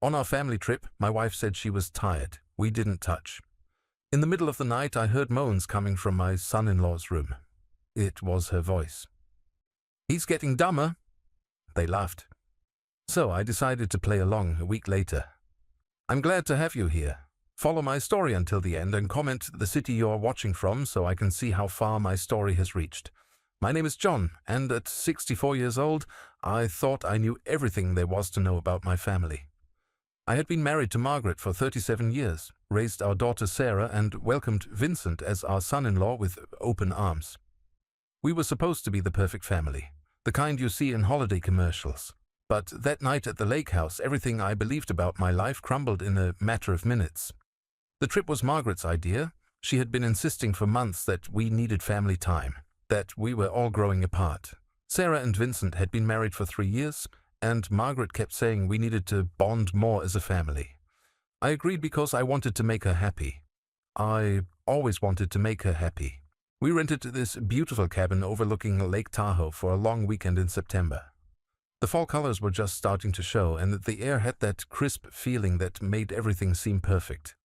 On our family trip, my wife said she was tired. We didn't touch. In the middle of the night, I heard moans coming from my son-in-law's room. It was her voice. "He's getting dumber." They laughed. So I decided to play along a week later. "I'm glad to have you here. Follow my story until the end and comment the city you are watching from so I can see how far my story has reached. My name is John, and at 64 years old, I thought I knew everything there was to know about my family. I had been married to Margaret for 37 years, raised our daughter Sarah, and welcomed Vincent as our son-in-law with open arms. We were supposed to be the perfect family, the kind you see in holiday commercials. But that night at the lake house, everything I believed about my life crumbled in a matter of minutes. The trip was Margaret's idea. She had been insisting for months that we needed family time, that we were all growing apart. Sarah and Vincent had been married for 3 years, and Margaret kept saying we needed to bond more as a family. I agreed because I wanted to make her happy. I always wanted to make her happy. We rented this beautiful cabin overlooking Lake Tahoe for a long weekend in September. The fall colors were just starting to show, and the air had that crisp feeling that made everything seem perfect.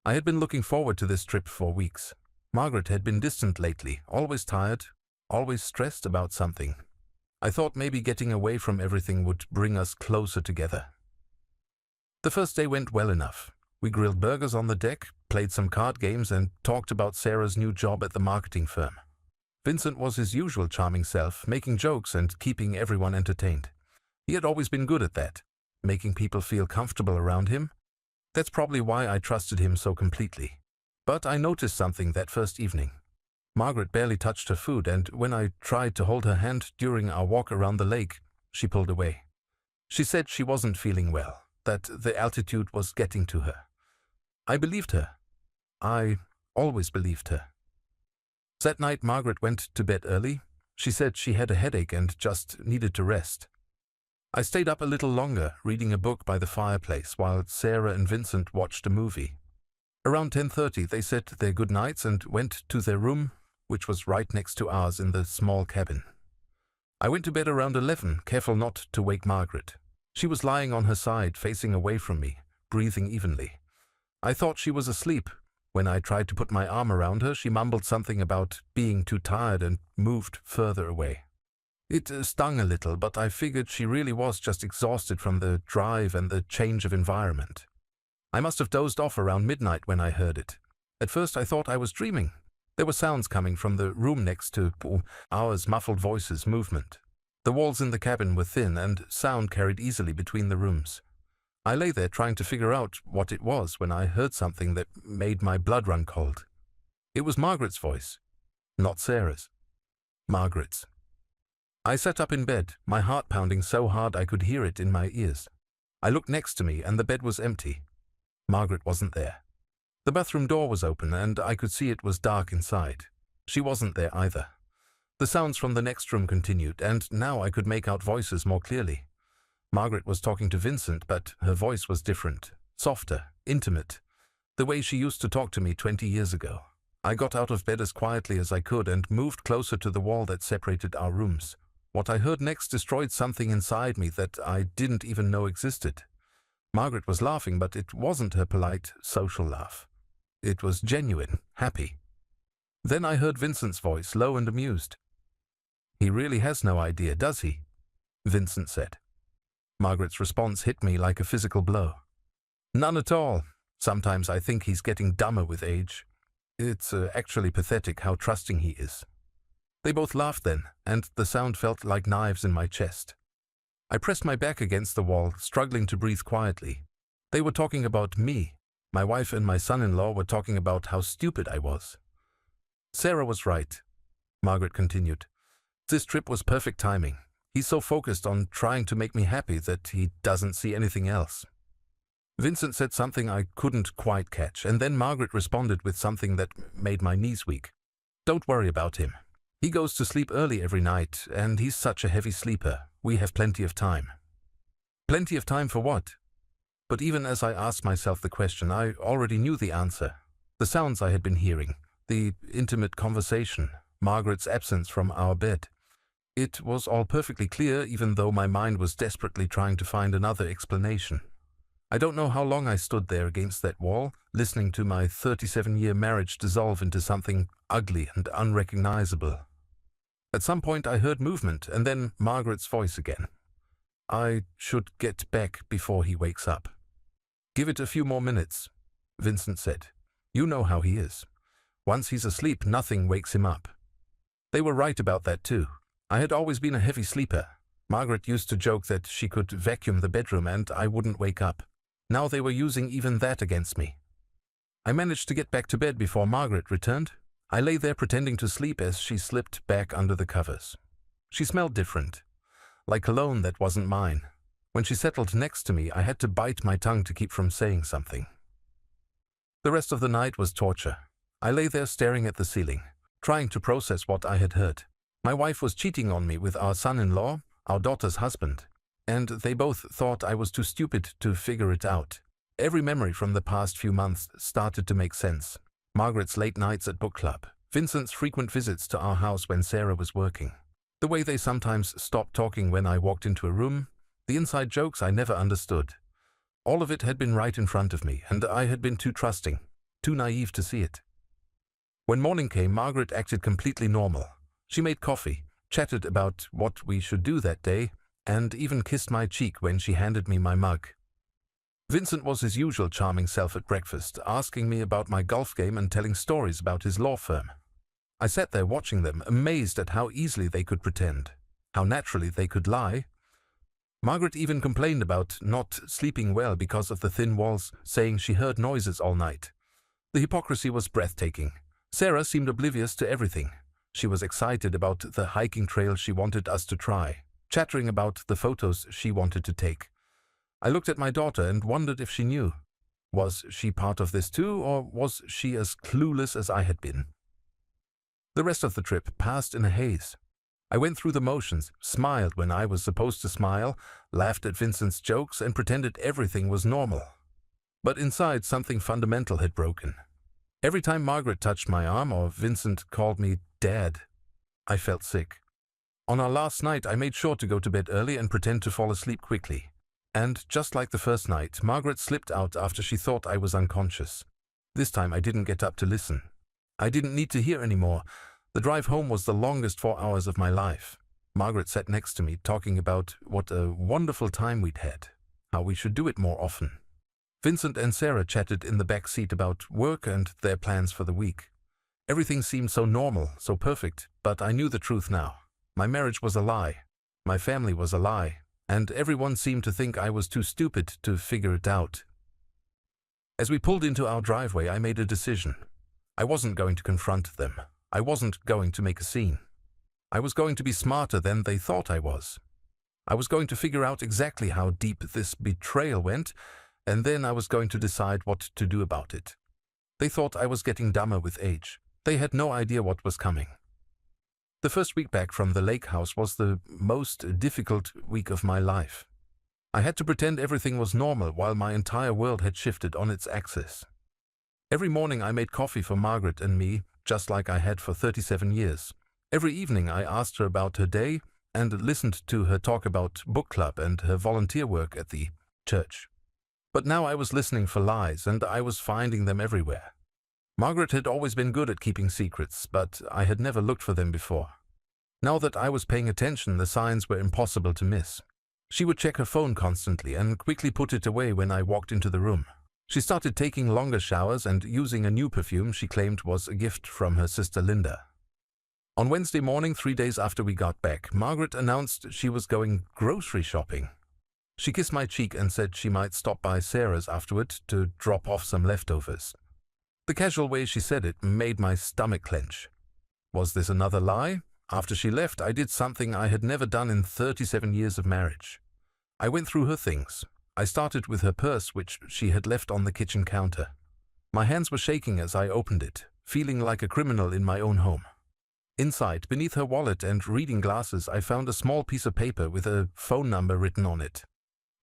I had been looking forward to this trip for weeks. Margaret had been distant lately, always tired, always stressed about something. I thought maybe getting away from everything would bring us closer together. The first day went well enough. We grilled burgers on the deck, played some card games, and talked about Sarah's new job at the marketing firm. Vincent was his usual charming self, making jokes and keeping everyone entertained. He had always been good at that, making people feel comfortable around him. That's probably why I trusted him so completely. But I noticed something that first evening. Margaret barely touched her food, and when I tried to hold her hand during our walk around the lake, she pulled away. She said she wasn't feeling well, that the altitude was getting to her. I believed her. I always believed her. That night, Margaret went to bed early. She said she had a headache and just needed to rest. I stayed up a little longer, reading a book by the fireplace, while Sarah and Vincent watched a movie. Around 10:30, they said their goodnights and went to their room, which was right next to ours in the small cabin. I went to bed around 11, careful not to wake Margaret. She was lying on her side, facing away from me, breathing evenly. I thought she was asleep. When I tried to put my arm around her, she mumbled something about being too tired and moved further away. It stung a little, but I figured she really was just exhausted from the drive and the change of environment. I must have dozed off around midnight when I heard it. At first I thought I was dreaming. There were sounds coming from the room next to ours, muffled voices, movement. The walls in the cabin were thin, and sound carried easily between the rooms. I lay there trying to figure out what it was when I heard something that made my blood run cold. It was Margaret's voice, not Sarah's. Margaret's. I sat up in bed, my heart pounding so hard I could hear it in my ears. I looked next to me, and the bed was empty. Margaret wasn't there. The bathroom door was open, and I could see it was dark inside. She wasn't there either. The sounds from the next room continued, and now I could make out voices more clearly. Margaret was talking to Vincent, but her voice was different, softer, intimate, the way she used to talk to me 20 years ago. I got out of bed as quietly as I could and moved closer to the wall that separated our rooms. What I heard next destroyed something inside me that I didn't even know existed. Margaret was laughing, but it wasn't her polite, social laugh. It was genuine, happy. Then I heard Vincent's voice, low and amused. "He really has no idea, does he?" Vincent said. Margaret's response hit me like a physical blow. "None at all. Sometimes I think he's getting dumber with age. It's actually pathetic how trusting he is." They both laughed then, and the sound felt like knives in my chest. I pressed my back against the wall, struggling to breathe quietly. They were talking about me. My wife and my son-in-law were talking about how stupid I was. "Sarah was right," Margaret continued. "This trip was perfect timing. He's so focused on trying to make me happy that he doesn't see anything else." Vincent said something I couldn't quite catch, and then Margaret responded with something that made my knees weak. "Don't worry about him. He goes to sleep early every night, and he's such a heavy sleeper. We have plenty of time." Plenty of time for what? But even as I asked myself the question, I already knew the answer. The sounds I had been hearing, the intimate conversation, Margaret's absence from our bed. It was all perfectly clear, even though my mind was desperately trying to find another explanation. I don't know how long I stood there against that wall, listening to my 37-year marriage dissolve into something ugly and unrecognizable. At some point I heard movement, and then Margaret's voice again. I should get back before he wakes up. Give it a few more minutes, Vincent said. You know how he is. Once he's asleep, nothing wakes him up. They were right about that too. I had always been a heavy sleeper. Margaret used to joke that she could vacuum the bedroom and I wouldn't wake up. Now they were using even that against me. I managed to get back to bed before Margaret returned. I lay there pretending to sleep as she slipped back under the covers. She smelled different, like cologne that wasn't mine. When she settled next to me, I had to bite my tongue to keep from saying something. The rest of the night was torture. I lay there staring at the ceiling, trying to process what I had heard. My wife was cheating on me with our son-in-law, our daughter's husband, and they both thought I was too stupid to figure it out. Every memory from the past few months started to make sense. Margaret's late nights at book club, Vincent's frequent visits to our house when Sarah was working, the way they sometimes stopped talking when I walked into a room, the inside jokes I never understood. All of it had been right in front of me, and I had been too trusting, too naive to see it. When morning came, Margaret acted completely normal. She made coffee, chatted about what we should do that day, and even kissed my cheek when she handed me my mug. Vincent was his usual charming self at breakfast, asking me about my golf game and telling stories about his law firm. I sat there watching them, amazed at how easily they could pretend, how naturally they could lie. Margaret even complained about not sleeping well because of the thin walls, saying she heard noises all night. The hypocrisy was breathtaking. Sarah seemed oblivious to everything. She was excited about the hiking trail she wanted us to try, chattering about the photos she wanted to take. I looked at my daughter and wondered if she knew. Was she part of this too, or was she as clueless as I had been? The rest of the trip passed in a haze. I went through the motions, smiled when I was supposed to smile, laughed at Vincent's jokes, and pretended everything was normal. But inside, something fundamental had broken. Every time Margaret touched my arm or Vincent called me Dad, I felt sick. On our last night, I made sure to go to bed early and pretend to fall asleep quickly. And just like the first night, Margaret slipped out after she thought I was unconscious. This time I didn't get up to listen. I didn't need to hear anymore. The drive home was the longest 4 hours of my life. Margaret sat next to me, talking about what a wonderful time we'd had, how we should do it more often. Vincent and Sarah chatted in the back seat about work and their plans for the week. Everything seemed so normal, so perfect, but I knew the truth now. My marriage was a lie. My family was a lie. And everyone seemed to think I was too stupid to figure it out. As we pulled into our driveway, I made a decision. I wasn't going to confront them. I wasn't going to make a scene. I was going to be smarter than they thought I was. I was going to figure out exactly how deep this betrayal went, and then I was going to decide what to do about it. They thought I was getting dumber with age. They had no idea what was coming. The first week back from the lake house was the most difficult week of my life. I had to pretend everything was normal while my entire world had shifted on its axis. Every morning I made coffee for Margaret and me, just like I had for 37 years. Every evening I asked her about her day and listened to her talk about book club and her volunteer work at the church. But now I was listening for lies, and I was finding them everywhere. Margaret had always been good at keeping secrets, but I had never looked for them before. Now that I was paying attention, the signs were impossible to miss. She would check her phone constantly and quickly put it away when I walked into the room. She started taking longer showers and using a new perfume she claimed was a gift from her sister Linda. On Wednesday morning, 3 days after we got back, Margaret announced she was going grocery shopping. She kissed my cheek and said she might stop by Sarah's afterward to drop off some leftovers. The casual way she said it made my stomach clench. Was this another lie? After she left, I did something I had never done in 37 years of marriage. I went through her things. I started with her purse, which she had left on the kitchen counter. My hands were shaking as I opened it, feeling like a criminal in my own home. Inside, beneath her wallet and reading glasses, I found a small piece of paper with a phone number written on it.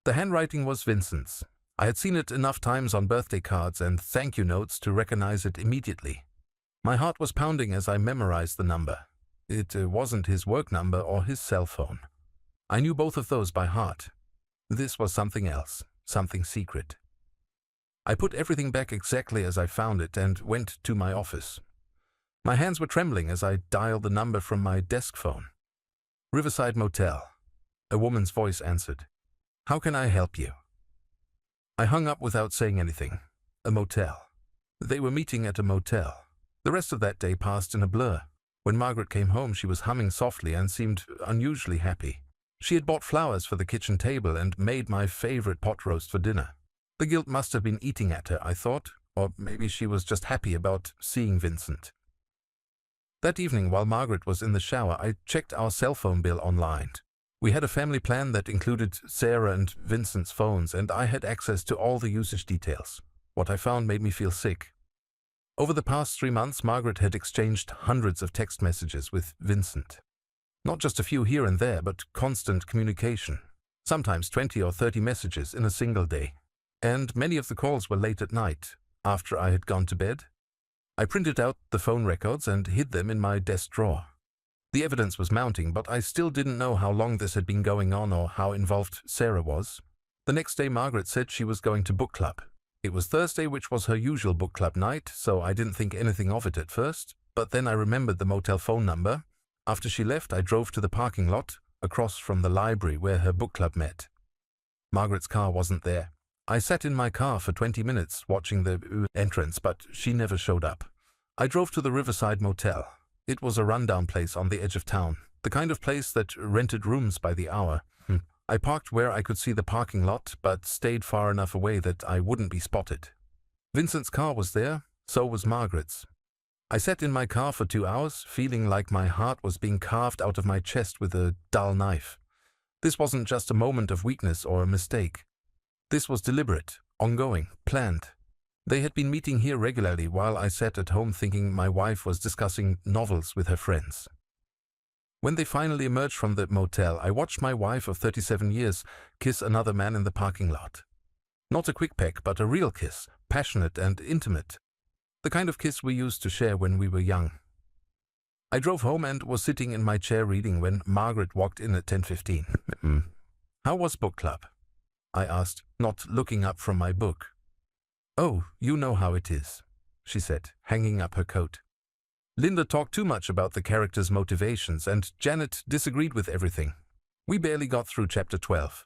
The handwriting was Vincent's. I had seen it enough times on birthday cards and thank you notes to recognize it immediately. My heart was pounding as I memorized the number. It wasn't his work number or his cell phone. I knew both of those by heart. This was something else, something secret. I put everything back exactly as I found it and went to my office. My hands were trembling as I dialed the number from my desk phone. Riverside Motel. A woman's voice answered. "How can I help you?" I hung up without saying anything. A motel. They were meeting at a motel. The rest of that day passed in a blur. When Margaret came home, she was humming softly and seemed unusually happy. She had bought flowers for the kitchen table and made my favorite pot roast for dinner. The guilt must have been eating at her, I thought, or maybe she was just happy about seeing Vincent. That evening, while Margaret was in the shower, I checked our cell phone bill online. We had a family plan that included Sarah and Vincent's phones, and I had access to all the usage details. What I found made me feel sick. Over the past 3 months, Margaret had exchanged hundreds of text messages with Vincent. Not just a few here and there, but constant communication. Sometimes 20 or 30 messages in a single day. And many of the calls were late at night, after I had gone to bed. I printed out the phone records and hid them in my desk drawer. The evidence was mounting, but I still didn't know how long this had been going on or how involved Sarah was. The next day, Margaret said she was going to book club. It was Thursday, which was her usual book club night, so I didn't think anything of it at first, but then I remembered the motel phone number. After she left, I drove to the parking lot, across from the library where her book club met. Margaret's car wasn't there. I sat in my car for 20 minutes watching the entrance, but she never showed up. I drove to the Riverside Motel. It was a rundown place on the edge of town, the kind of place that rented rooms by the hour. I parked where I could see the parking lot, but stayed far enough away that I wouldn't be spotted. Vincent's car was there, so was Margaret's. I sat in my car for 2 hours, feeling like my heart was being carved out of my chest with a dull knife. This wasn't just a moment of weakness or a mistake. This was deliberate, ongoing, planned. They had been meeting here regularly while I sat at home thinking my wife was discussing novels with her friends. When they finally emerged from the motel, I watched my wife of 37 years kiss another man in the parking lot. Not a quick peck, but a real kiss, passionate and intimate. The kind of kiss we used to share when we were young. I drove home and was sitting in my chair reading when Margaret walked in at 10:15. "How was book club?" I asked, not looking up from my book. "Oh, you know how it is," she said, hanging up her coat. "Linda talked too much about the characters' motivations, and Janet disagreed with everything. We barely got through chapter 12.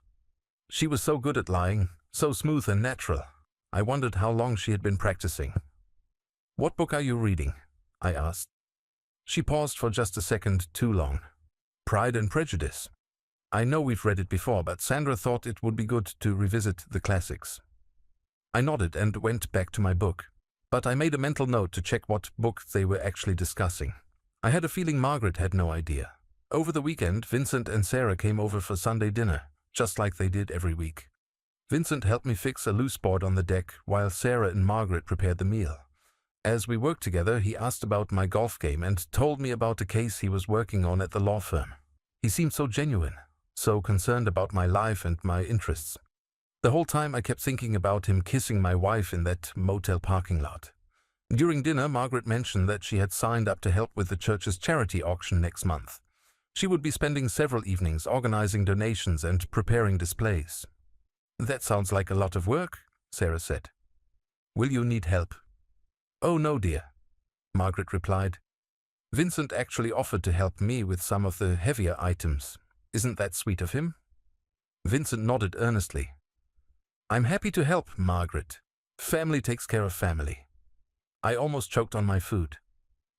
She was so good at lying, so smooth and natural. I wondered how long she had been practicing." "What book are you reading?" I asked. She paused for just a second too long. "Pride and Prejudice. I know we've read it before, but Sandra thought it would be good to revisit the classics." I nodded and went back to my book, but I made a mental note to check what book they were actually discussing. I had a feeling Margaret had no idea. Over the weekend, Vincent and Sarah came over for Sunday dinner, just like they did every week. Vincent helped me fix a loose board on the deck while Sarah and Margaret prepared the meal. As we worked together, he asked about my golf game and told me about a case he was working on at the law firm. He seemed so genuine, so concerned about my life and my interests. The whole time I kept thinking about him kissing my wife in that motel parking lot. During dinner, Margaret mentioned that she had signed up to help with the church's charity auction next month. She would be spending several evenings organizing donations and preparing displays. "That sounds like a lot of work," Sarah said. "Will you need help?" "Oh, no, dear," Margaret replied. "Vincent actually offered to help me with some of the heavier items. Isn't that sweet of him?" Vincent nodded earnestly. "I'm happy to help, Margaret. Family takes care of family." I almost choked on my food.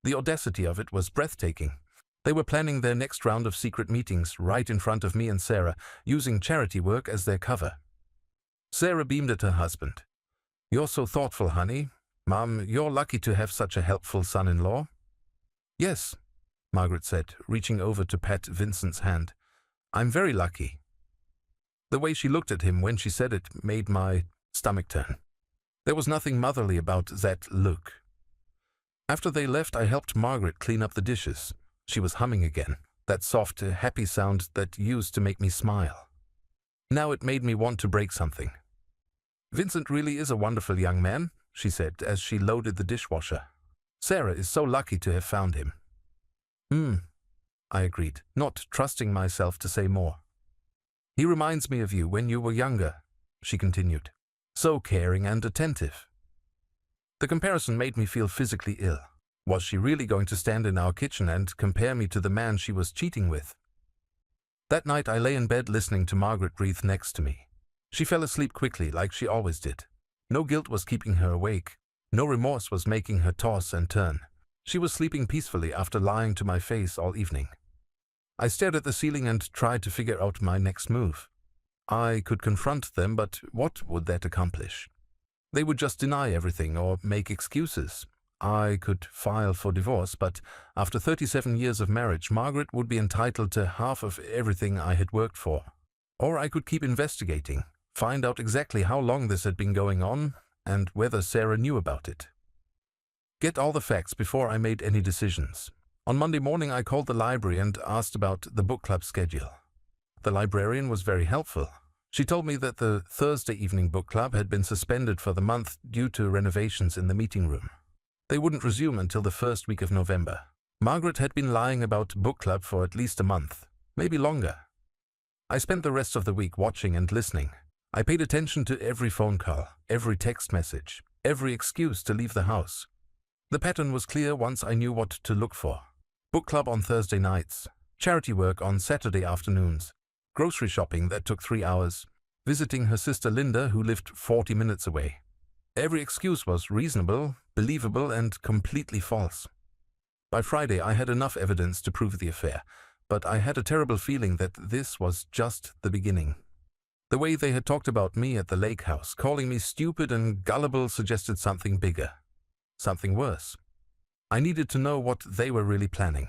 The audacity of it was breathtaking. They were planning their next round of secret meetings right in front of me and Sarah, using charity work as their cover. Sarah beamed at her husband. "You're so thoughtful, honey. Mom, you're lucky to have such a helpful son-in-law." "Yes," Margaret said, reaching over to pat Vincent's hand. "I'm very lucky." The way she looked at him when she said it made my stomach turn. There was nothing motherly about that look. After they left, I helped Margaret clean up the dishes. She was humming again, that soft, happy sound that used to make me smile. Now it made me want to break something. "Vincent really is a wonderful young man," she said as she loaded the dishwasher. "Sarah is so lucky to have found him." I agreed, not trusting myself to say more. "He reminds me of you when you were younger," she continued. So caring and attentive. The comparison made me feel physically ill. Was she really going to stand in our kitchen and compare me to the man she was cheating with? That night I lay in bed listening to Margaret breathe next to me. She fell asleep quickly, like she always did. No guilt was keeping her awake. No remorse was making her toss and turn. She was sleeping peacefully after lying to my face all evening. I stared at the ceiling and tried to figure out my next move. I could confront them, but what would that accomplish? They would just deny everything or make excuses. I could file for divorce, but after 37 years of marriage, Margaret would be entitled to half of everything I had worked for. Or I could keep investigating, find out exactly how long this had been going on and whether Sarah knew about it. Get all the facts before I made any decisions. On Monday morning, I called the library and asked about the book club schedule. The librarian was very helpful. She told me that the Thursday evening book club had been suspended for the month due to renovations in the meeting room. They wouldn't resume until the first week of November. Margaret had been lying about book club for at least a month, maybe longer. I spent the rest of the week watching and listening. I paid attention to every phone call, every text message, every excuse to leave the house. The pattern was clear once I knew what to look for. Book club on Thursday nights, charity work on Saturday afternoons, grocery shopping that took 3 hours, visiting her sister Linda who lived 40 minutes away. Every excuse was reasonable, believable, and completely false. By Friday I had enough evidence to prove the affair, but I had a terrible feeling that this was just the beginning. The way they had talked about me at the lake house, calling me stupid and gullible, suggested something bigger, something worse. I needed to know what they were really planning.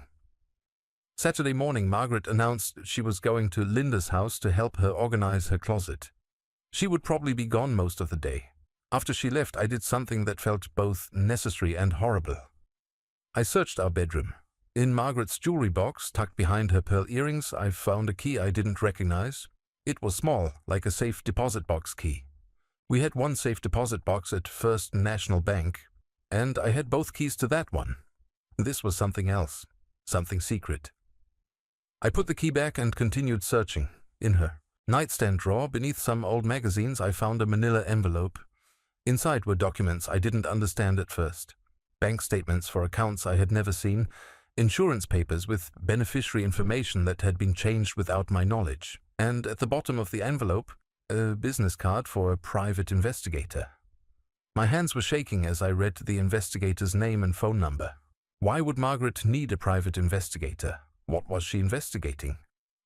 Saturday morning, Margaret announced she was going to Linda's house to help her organize her closet. She would probably be gone most of the day. After she left, I did something that felt both necessary and horrible. I searched our bedroom. In Margaret's jewelry box, tucked behind her pearl earrings, I found a key I didn't recognize. It was small, like a safe deposit box key. We had one safe deposit box at First National Bank, and I had both keys to that one. This was something else, something secret. I put the key back and continued searching. In her nightstand drawer, beneath some old magazines, I found a manila envelope. Inside were documents I didn't understand at first. Bank statements for accounts I had never seen, insurance papers with beneficiary information that had been changed without my knowledge, and at the bottom of the envelope, a business card for a private investigator. My hands were shaking as I read the investigator's name and phone number. Why would Margaret need a private investigator? What was she investigating?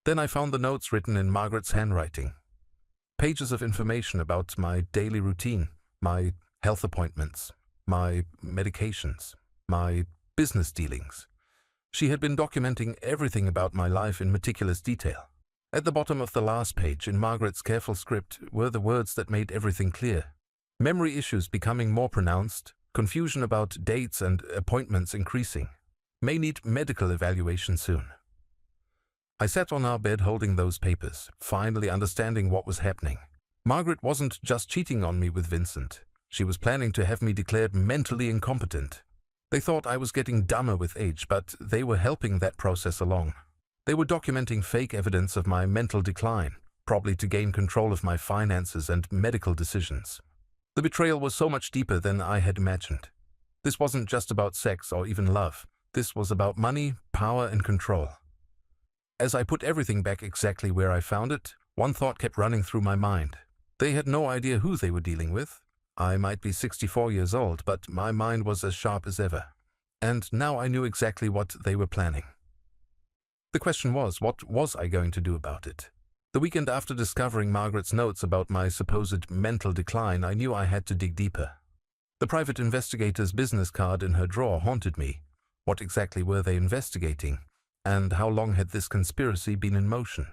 Then I found the notes written in Margaret's handwriting. Pages of information about my daily routine, my health appointments, my medications, my business dealings. She had been documenting everything about my life in meticulous detail. At the bottom of the last page, in Margaret's careful script, were the words that made everything clear. Memory issues becoming more pronounced, confusion about dates and appointments increasing. May need medical evaluation soon. I sat on our bed holding those papers, finally understanding what was happening. Margaret wasn't just cheating on me with Vincent. She was planning to have me declared mentally incompetent. They thought I was getting dumber with age, but they were helping that process along. They were documenting fake evidence of my mental decline, probably to gain control of my finances and medical decisions. The betrayal was so much deeper than I had imagined. This wasn't just about sex or even love. This was about money, power, and control. As I put everything back exactly where I found it, one thought kept running through my mind. They had no idea who they were dealing with. I might be 64 years old, but my mind was as sharp as ever. And now I knew exactly what they were planning. The question was, what was I going to do about it? The weekend after discovering Margaret's notes about my supposed mental decline, I knew I had to dig deeper. The private investigator's business card in her drawer haunted me. What exactly were they investigating? And how long had this conspiracy been in motion?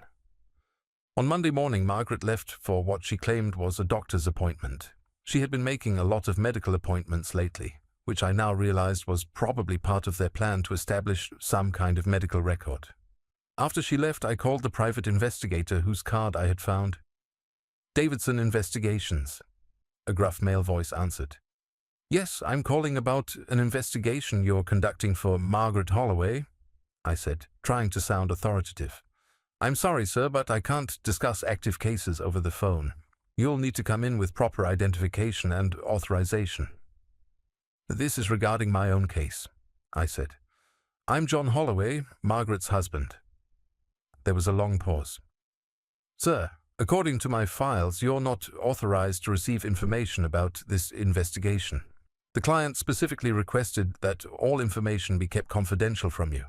On Monday morning, Margaret left for what she claimed was a doctor's appointment. She had been making a lot of medical appointments lately, which I now realized was probably part of their plan to establish some kind of medical record. After she left, I called the private investigator whose card I had found. "Davidson Investigations," a gruff male voice answered. "Yes, I'm calling about an investigation you're conducting for Margaret Holloway," I said, trying to sound authoritative. "I'm sorry, sir, but I can't discuss active cases over the phone. You'll need to come in with proper identification and authorization." "This is regarding my own case," I said. "I'm John Holloway, Margaret's husband." There was a long pause. "Sir, according to my files, you're not authorized to receive information about this investigation. The client specifically requested that all information be kept confidential from you."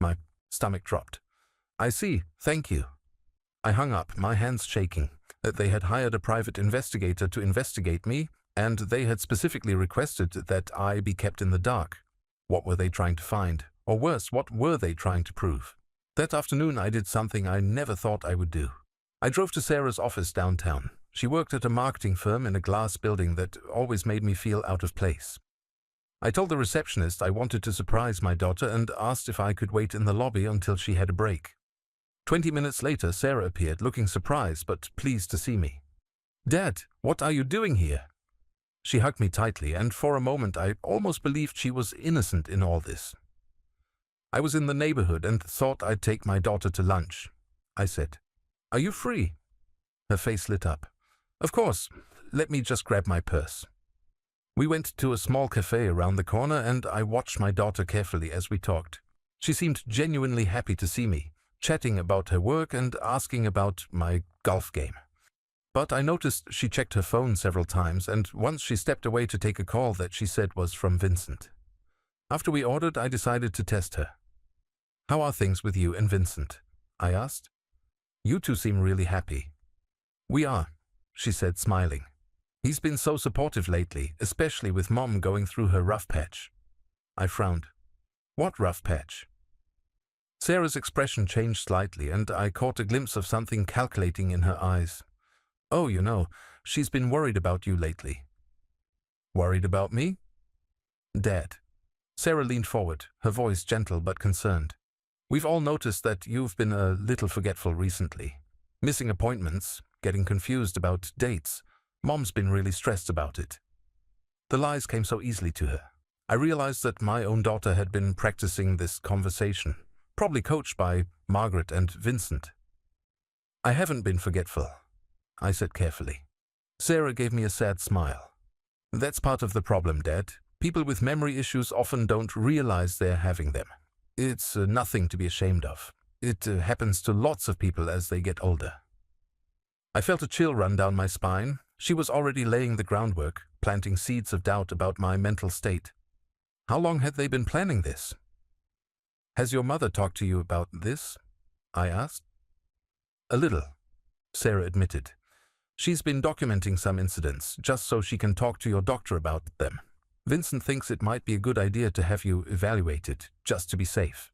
My stomach dropped. "I see, thank you." I hung up, my hands shaking. They had hired a private investigator to investigate me, and they had specifically requested that I be kept in the dark. What were they trying to find? Or worse, what were they trying to prove? That afternoon I did something I never thought I would do. I drove to Sarah's office downtown. She worked at a marketing firm in a glass building that always made me feel out of place. I told the receptionist I wanted to surprise my daughter and asked if I could wait in the lobby until she had a break. 20 minutes later, Sarah appeared, looking surprised but pleased to see me. "Dad, what are you doing here?" She hugged me tightly, and for a moment I almost believed she was innocent in all this. "I was in the neighborhood and thought I'd take my daughter to lunch," I said. "Are you free?" Her face lit up. "Of course. Let me just grab my purse." We went to a small cafe around the corner, and I watched my daughter carefully as we talked. She seemed genuinely happy to see me, chatting about her work and asking about my golf game. But I noticed she checked her phone several times, and once she stepped away to take a call that she said was from Vincent. After we ordered, I decided to test her. "How are things with you and Vincent?" I asked. "You two seem really happy." "We are," she said, smiling. "He's been so supportive lately, especially with Mom going through her rough patch." I frowned. "What rough patch?" Sarah's expression changed slightly, and I caught a glimpse of something calculating in her eyes. "Oh, she's been worried about you lately." "Worried about me?" "Dad." Sarah leaned forward, her voice gentle but concerned. "We've all noticed that you've been a little forgetful recently. Missing appointments, getting confused about dates. Mom's been really stressed about it." The lies came so easily to her. I realized that my own daughter had been practicing this conversation, probably coached by Margaret and Vincent. "I haven't been forgetful," I said carefully. Sarah gave me a sad smile. "That's part of the problem, Dad. People with memory issues often don't realize they're having them. It's nothing to be ashamed of. It happens to lots of people as they get older." I felt a chill run down my spine. She was already laying the groundwork, planting seeds of doubt about my mental state. How long had they been planning this? "Has your mother talked to you about this?" I asked. "A little," Sarah admitted. "She's been documenting some incidents, just so she can talk to your doctor about them. Vincent thinks it might be a good idea to have you evaluated, just to be safe."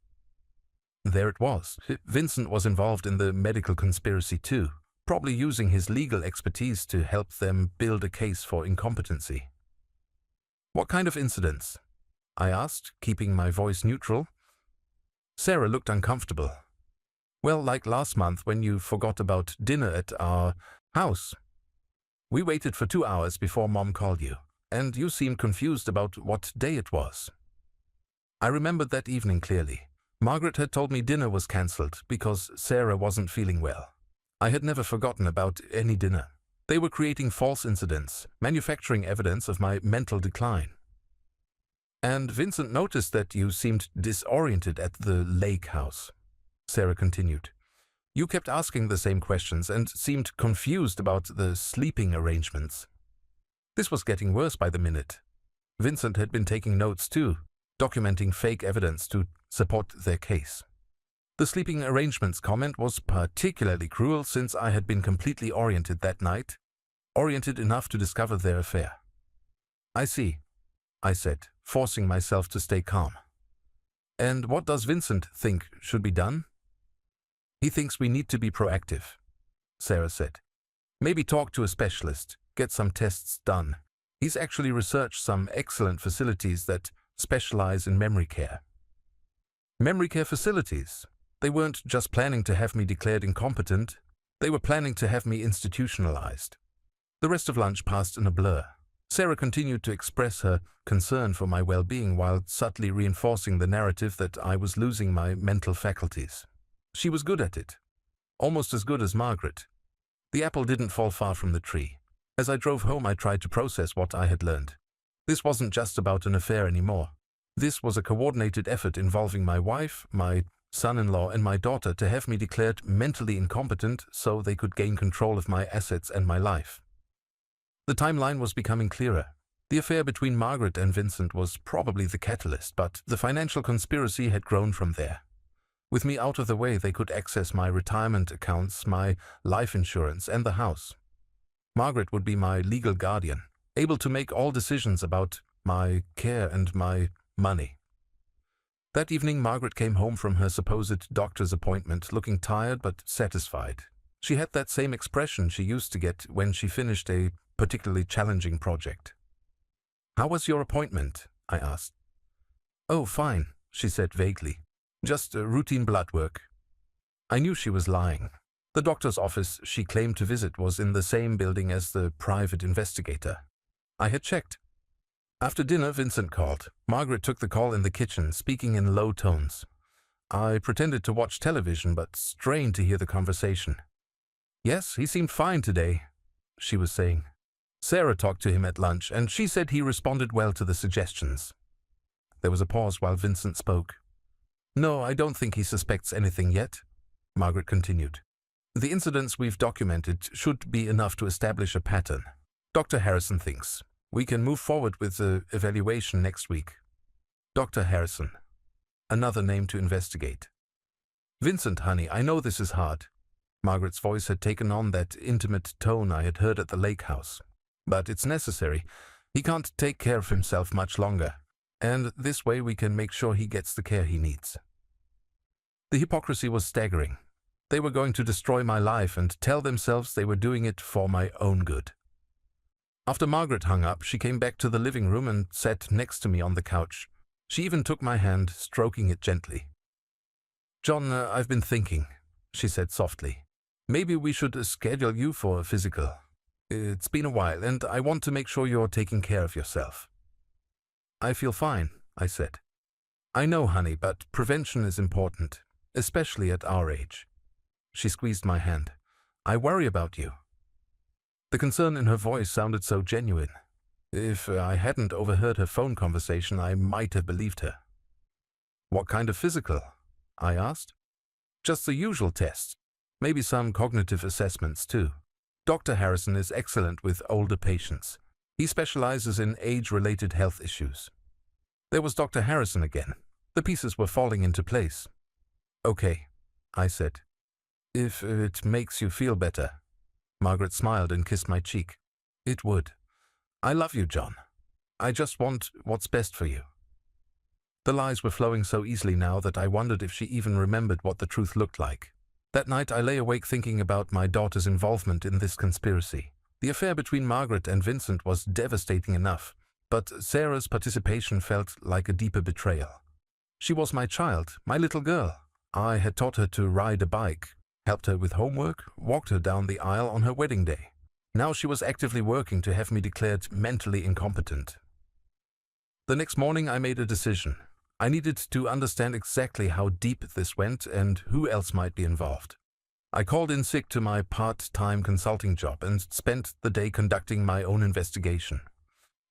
There it was. Vincent was involved in the medical conspiracy too, probably using his legal expertise to help them build a case for incompetency. "What kind of incidents?" I asked, keeping my voice neutral. Sarah looked uncomfortable. "Well, like last month when you forgot about dinner at our house. We waited for 2 hours before Mom called you, and you seemed confused about what day it was." I remembered that evening clearly. Margaret had told me dinner was cancelled because Sarah wasn't feeling well. I had never forgotten about any dinner. They were creating false incidents, manufacturing evidence of my mental decline. "And Vincent noticed that you seemed disoriented at the lake house," Sarah continued. "You kept asking the same questions and seemed confused about the sleeping arrangements." This was getting worse by the minute. Vincent had been taking notes too, documenting fake evidence to support their case. The sleeping arrangements comment was particularly cruel since I had been completely oriented that night, oriented enough to discover their affair. "I see," I said, forcing myself to stay calm. "And what does Vincent think should be done?" "He thinks we need to be proactive," Sarah said. "Maybe talk to a specialist, get some tests done. He's actually researched some excellent facilities that specialize in memory care." Memory care facilities? They weren't just planning to have me declared incompetent, they were planning to have me institutionalized. The rest of lunch passed in a blur. Sarah continued to express her concern for my well-being while subtly reinforcing the narrative that I was losing my mental faculties. She was good at it, almost as good as Margaret. The apple didn't fall far from the tree. As I drove home, I tried to process what I had learned. This wasn't just about an affair anymore. This was a coordinated effort involving my wife, my son-in-law, and my daughter to have me declared mentally incompetent so they could gain control of my assets and my life. The timeline was becoming clearer. The affair between Margaret and Vincent was probably the catalyst, but the financial conspiracy had grown from there. With me out of the way, they could access my retirement accounts, my life insurance, and the house. Margaret would be my legal guardian, able to make all decisions about my care and my money. That evening, Margaret came home from her supposed doctor's appointment looking tired but satisfied. She had that same expression she used to get when she finished a particularly challenging project. "How was your appointment?" I asked. "Oh, fine," she said vaguely. "Just routine blood work." I knew she was lying. The doctor's office she claimed to visit was in the same building as the private investigator. I had checked. After dinner, Vincent called. Margaret took the call in the kitchen, speaking in low tones. I pretended to watch television, but strained to hear the conversation. "Yes, he seemed fine today," she was saying. "Sarah talked to him at lunch, and she said he responded well to the suggestions." There was a pause while Vincent spoke. "No, I don't think he suspects anything yet," Margaret continued. "The incidents we've documented should be enough to establish a pattern. Dr. Harrison thinks we can move forward with the evaluation next week." Dr. Harrison. Another name to investigate. "Vincent, honey, I know this is hard." Margaret's voice had taken on that intimate tone I had heard at the lake house. "But it's necessary. He can't take care of himself much longer, and this way we can make sure he gets the care he needs." The hypocrisy was staggering. They were going to destroy my life and tell themselves they were doing it for my own good. After Margaret hung up, she came back to the living room and sat next to me on the couch. She even took my hand, stroking it gently. "John, I've been thinking," she said softly. "Maybe we should schedule you for a physical. It's been a while, and I want to make sure you're taking care of yourself." "I feel fine," I said. "I know, honey, but prevention is important, especially at our age." She squeezed my hand. "I worry about you." The concern in her voice sounded so genuine. If I hadn't overheard her phone conversation, I might have believed her. "What kind of physical?" I asked. "Just the usual tests. Maybe some cognitive assessments, too. Dr. Harrison is excellent with older patients. He specializes in age-related health issues." There was Dr. Harrison again. The pieces were falling into place. "Okay," I said. "If it makes you feel better." Margaret smiled and kissed my cheek. "It would. I love you, John. I just want what's best for you." The lies were flowing so easily now that I wondered if she even remembered what the truth looked like. That night I lay awake thinking about my daughter's involvement in this conspiracy. The affair between Margaret and Vincent was devastating enough, but Sarah's participation felt like a deeper betrayal. She was my child, my little girl. I had taught her to ride a bike, helped her with homework, walked her down the aisle on her wedding day. Now she was actively working to have me declared mentally incompetent. The next morning I made a decision. I needed to understand exactly how deep this went and who else might be involved. I called in sick to my part-time consulting job and spent the day conducting my own investigation.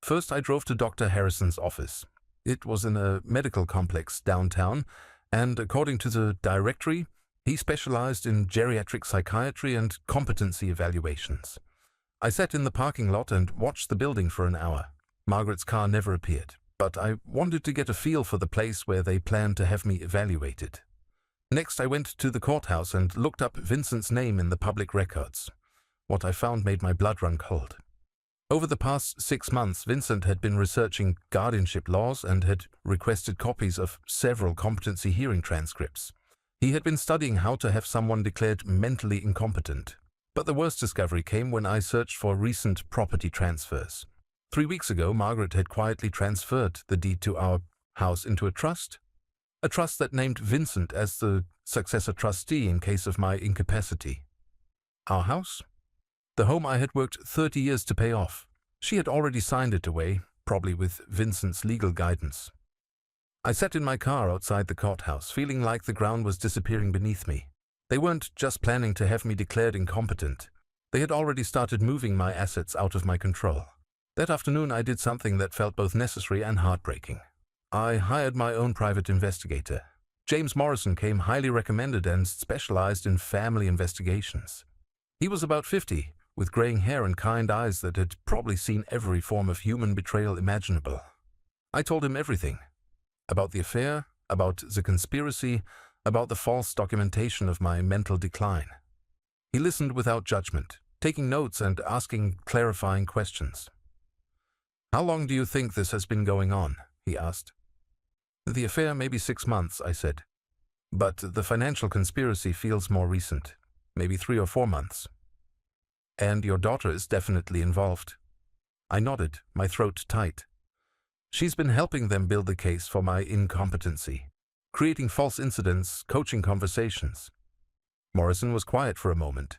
First I drove to Dr. Harrison's office. It was in a medical complex downtown, and according to the directory, he specialized in geriatric psychiatry and competency evaluations. I sat in the parking lot and watched the building for an hour. Margaret's car never appeared, but I wanted to get a feel for the place where they planned to have me evaluated. Next, I went to the courthouse and looked up Vincent's name in the public records. What I found made my blood run cold. Over the past 6 months, Vincent had been researching guardianship laws and had requested copies of several competency hearing transcripts. He had been studying how to have someone declared mentally incompetent. But the worst discovery came when I searched for recent property transfers. 3 weeks ago, Margaret had quietly transferred the deed to our house into a trust that named Vincent as the successor trustee in case of my incapacity. Our house? The home I had worked 30 years to pay off. She had already signed it away, probably with Vincent's legal guidance. I sat in my car outside the courthouse, feeling like the ground was disappearing beneath me. They weren't just planning to have me declared incompetent. They had already started moving my assets out of my control. That afternoon I did something that felt both necessary and heartbreaking. I hired my own private investigator. James Morrison came highly recommended and specialized in family investigations. He was about 50, with graying hair and kind eyes that had probably seen every form of human betrayal imaginable. I told him everything. About the affair, about the conspiracy, about the false documentation of my mental decline. He listened without judgment, taking notes and asking clarifying questions. "How long do you think this has been going on?" he asked. "The affair may be 6 months," I said. "But the financial conspiracy feels more recent, maybe 3 or 4 months. And your daughter is definitely involved." I nodded, my throat tight. "She's been helping them build the case for my incompetency, creating false incidents, coaching conversations." Morrison was quiet for a moment.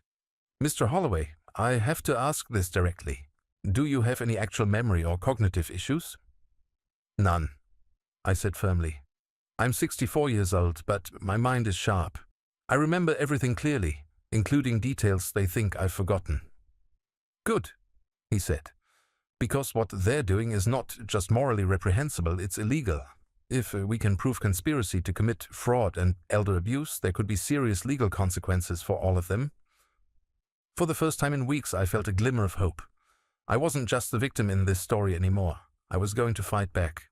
"Mr. Holloway, I have to ask this directly. Do you have any actual memory or cognitive issues?" "None," I said firmly. "I'm 64 years old, but my mind is sharp. I remember everything clearly, including details they think I've forgotten." "Good," he said, "because what they're doing is not just morally reprehensible, it's illegal. If we can prove conspiracy to commit fraud and elder abuse, there could be serious legal consequences for all of them." For the first time in weeks, I felt a glimmer of hope. I wasn't just the victim in this story anymore. I was going to fight back.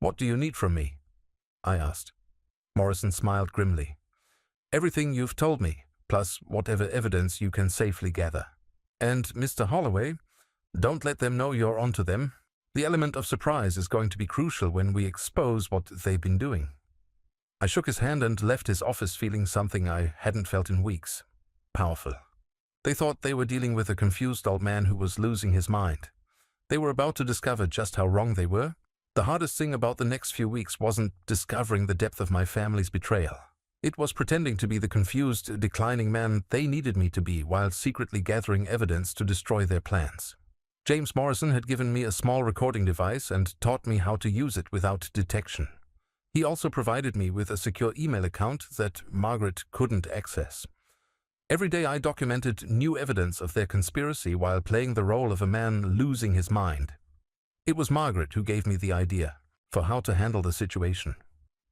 "What do you need from me?" I asked. Morrison smiled grimly. "Everything you've told me, plus whatever evidence you can safely gather. And, Mr. Holloway, don't let them know you're onto them. The element of surprise is going to be crucial when we expose what they've been doing." I shook his hand and left his office feeling something I hadn't felt in weeks. Powerful. They thought they were dealing with a confused old man who was losing his mind. They were about to discover just how wrong they were. The hardest thing about the next few weeks wasn't discovering the depth of my family's betrayal. It was pretending to be the confused, declining man they needed me to be while secretly gathering evidence to destroy their plans. James Morrison had given me a small recording device and taught me how to use it without detection. He also provided me with a secure email account that Margaret couldn't access. Every day I documented new evidence of their conspiracy while playing the role of a man losing his mind. It was Margaret who gave me the idea for how to handle the situation.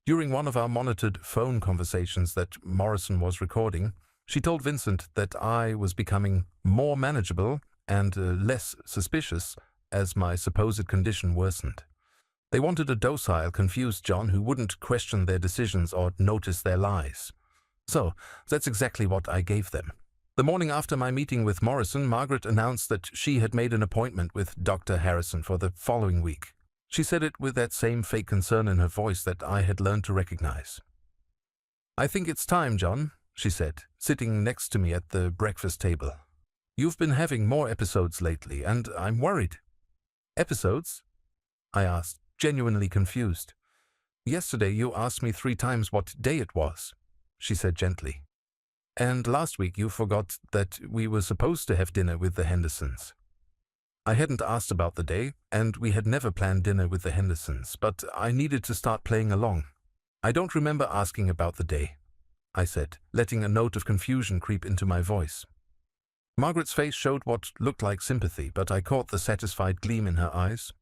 During one of our monitored phone conversations that Morrison was recording, she told Vincent that I was becoming more manageable and less suspicious as my supposed condition worsened. They wanted a docile, confused John who wouldn't question their decisions or notice their lies. So, that's exactly what I gave them. The morning after my meeting with Morrison, Margaret announced that she had made an appointment with Dr. Harrison for the following week. She said it with that same fake concern in her voice that I had learned to recognize. "I think it's time, John," she said, sitting next to me at the breakfast table. "You've been having more episodes lately, and I'm worried." "Episodes?" I asked, genuinely confused. "Yesterday you asked me 3 times what day it was," she said gently. "And last week you forgot that we were supposed to have dinner with the Hendersons." I hadn't asked about the day, and we had never planned dinner with the Hendersons, but I needed to start playing along. "I don't remember asking about the day," I said, letting a note of confusion creep into my voice. Margaret's face showed what looked like sympathy, but I caught the satisfied gleam in her eyes.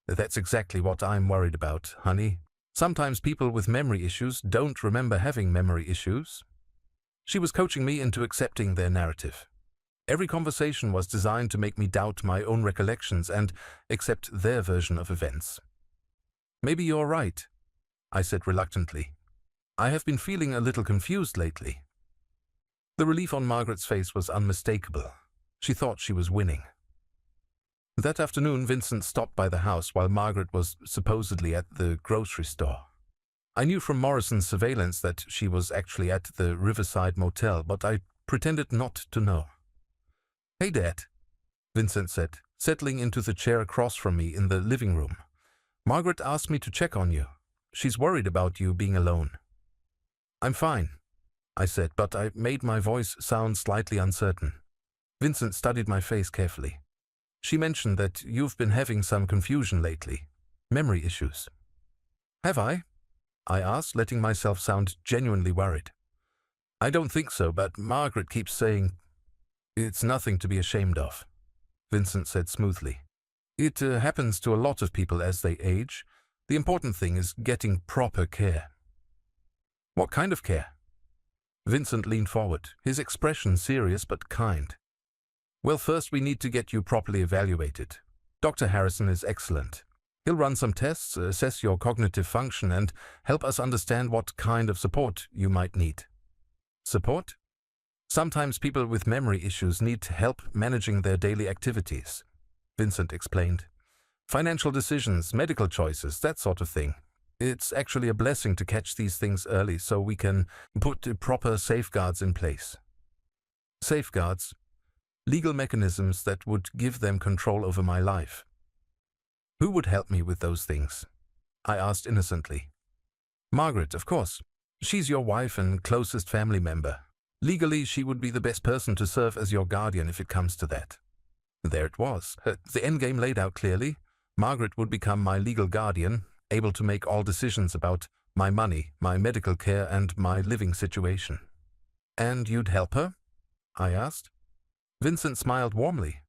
"That's exactly what I'm worried about, honey. Sometimes people with memory issues don't remember having memory issues." She was coaching me into accepting their narrative. Every conversation was designed to make me doubt my own recollections and accept their version of events. "Maybe you're right," I said reluctantly. "I have been feeling a little confused lately." The relief on Margaret's face was unmistakable. She thought she was winning. That afternoon, Vincent stopped by the house while Margaret was supposedly at the grocery store. I knew from Morrison's surveillance that she was actually at the Riverside Motel, but I pretended not to know. "Hey, Dad," Vincent said, settling into the chair across from me in the living room. "Margaret asked me to check on you. She's worried about you being alone." "I'm fine," I said, but I made my voice sound slightly uncertain. Vincent studied my face carefully. "She mentioned that you've been having some confusion lately. Memory issues." "Have I?" I asked, letting myself sound genuinely worried. "I don't think so, but Margaret keeps saying..." It's nothing to be ashamed of, Vincent said smoothly. It happens to a lot of people as they age. The important thing is getting proper care. What kind of care? Vincent leaned forward, his expression serious but kind. Well, first we need to get you properly evaluated. Dr. Harrison is excellent. He'll run some tests, assess your cognitive function, and help us understand what kind of support you might need. Support? Sometimes people with memory issues need help managing their daily activities, Vincent explained. Financial decisions, medical choices, that sort of thing. It's actually a blessing to catch these things early so we can put proper safeguards in place. Safeguards? Legal mechanisms that would give them control over my life. Who would help me with those things? I asked innocently. Margaret, of course. She's your wife and closest family member. Legally, she would be the best person to serve as your guardian if it comes to that. There it was. The endgame laid out clearly. Margaret would become my legal guardian, able to make all decisions about my money, my medical care, and my living situation. And you'd help her? I asked. Vincent smiled warmly.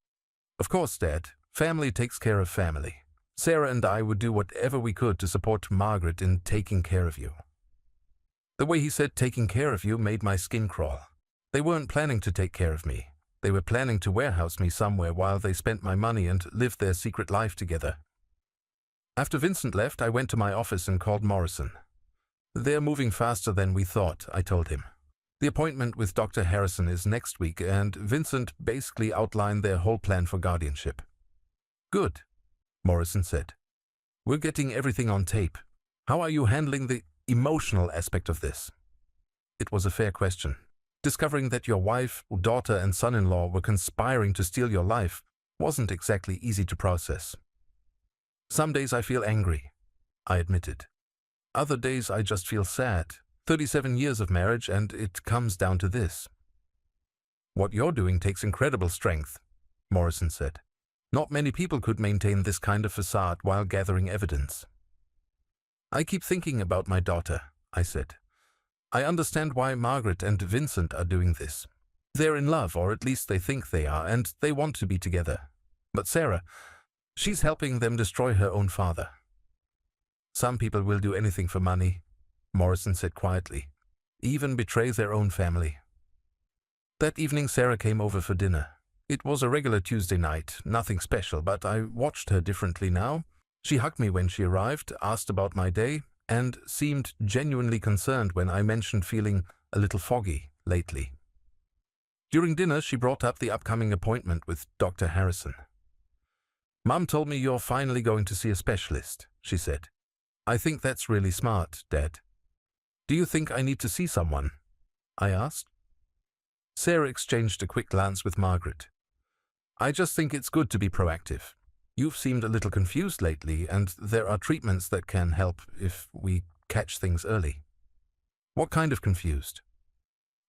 Of course, Dad. Family takes care of family. Sarah and I would do whatever we could to support Margaret in taking care of you. The way he said taking care of you made my skin crawl. They weren't planning to take care of me. They were planning to warehouse me somewhere while they spent my money and lived their secret life together. After Vincent left, I went to my office and called Morrison. They're moving faster than we thought, I told him. The appointment with Dr. Harrison is next week, and Vincent basically outlined their whole plan for guardianship. Good, Morrison said. We're getting everything on tape. How are you handling the emotional aspect of this? It was a fair question. Discovering that your wife, daughter, and son-in-law were conspiring to steal your life wasn't exactly easy to process. Some days I feel angry, I admitted. Other days I just feel sad. 37 years of marriage, and it comes down to this. What you're doing takes incredible strength, Morrison said. Not many people could maintain this kind of facade while gathering evidence. I keep thinking about my daughter, I said. I understand why Margaret and Vincent are doing this. They're in love, or at least they think they are, and they want to be together. But Sarah, she's helping them destroy her own father. Some people will do anything for money, Morrison said quietly, even betray their own family. That evening Sarah came over for dinner. It was a regular Tuesday night, nothing special, but I watched her differently now. She hugged me when she arrived, asked about my day, and seemed genuinely concerned when I mentioned feeling a little foggy lately. During dinner, she brought up the upcoming appointment with Dr. Harrison. Mum told me you're finally going to see a specialist, she said. I think that's really smart, Dad. Do you think I need to see someone? I asked. Sarah exchanged a quick glance with Margaret. I just think it's good to be proactive. You've seemed a little confused lately, and there are treatments that can help if we catch things early. What kind of confused?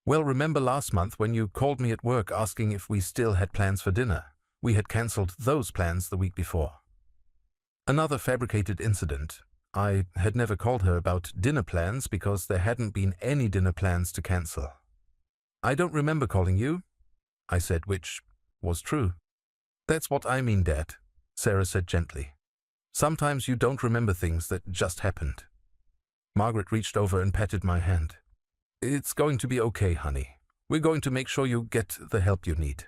Well, remember last month when you called me at work asking if we still had plans for dinner? We had cancelled those plans the week before. Another fabricated incident. I had never called her about dinner plans because there hadn't been any dinner plans to cancel. I don't remember calling you, I said, which was true. That's what I mean, Dad, Sarah said gently. Sometimes you don't remember things that just happened. Margaret reached over and patted my hand. It's going to be okay, honey. We're going to make sure you get the help you need.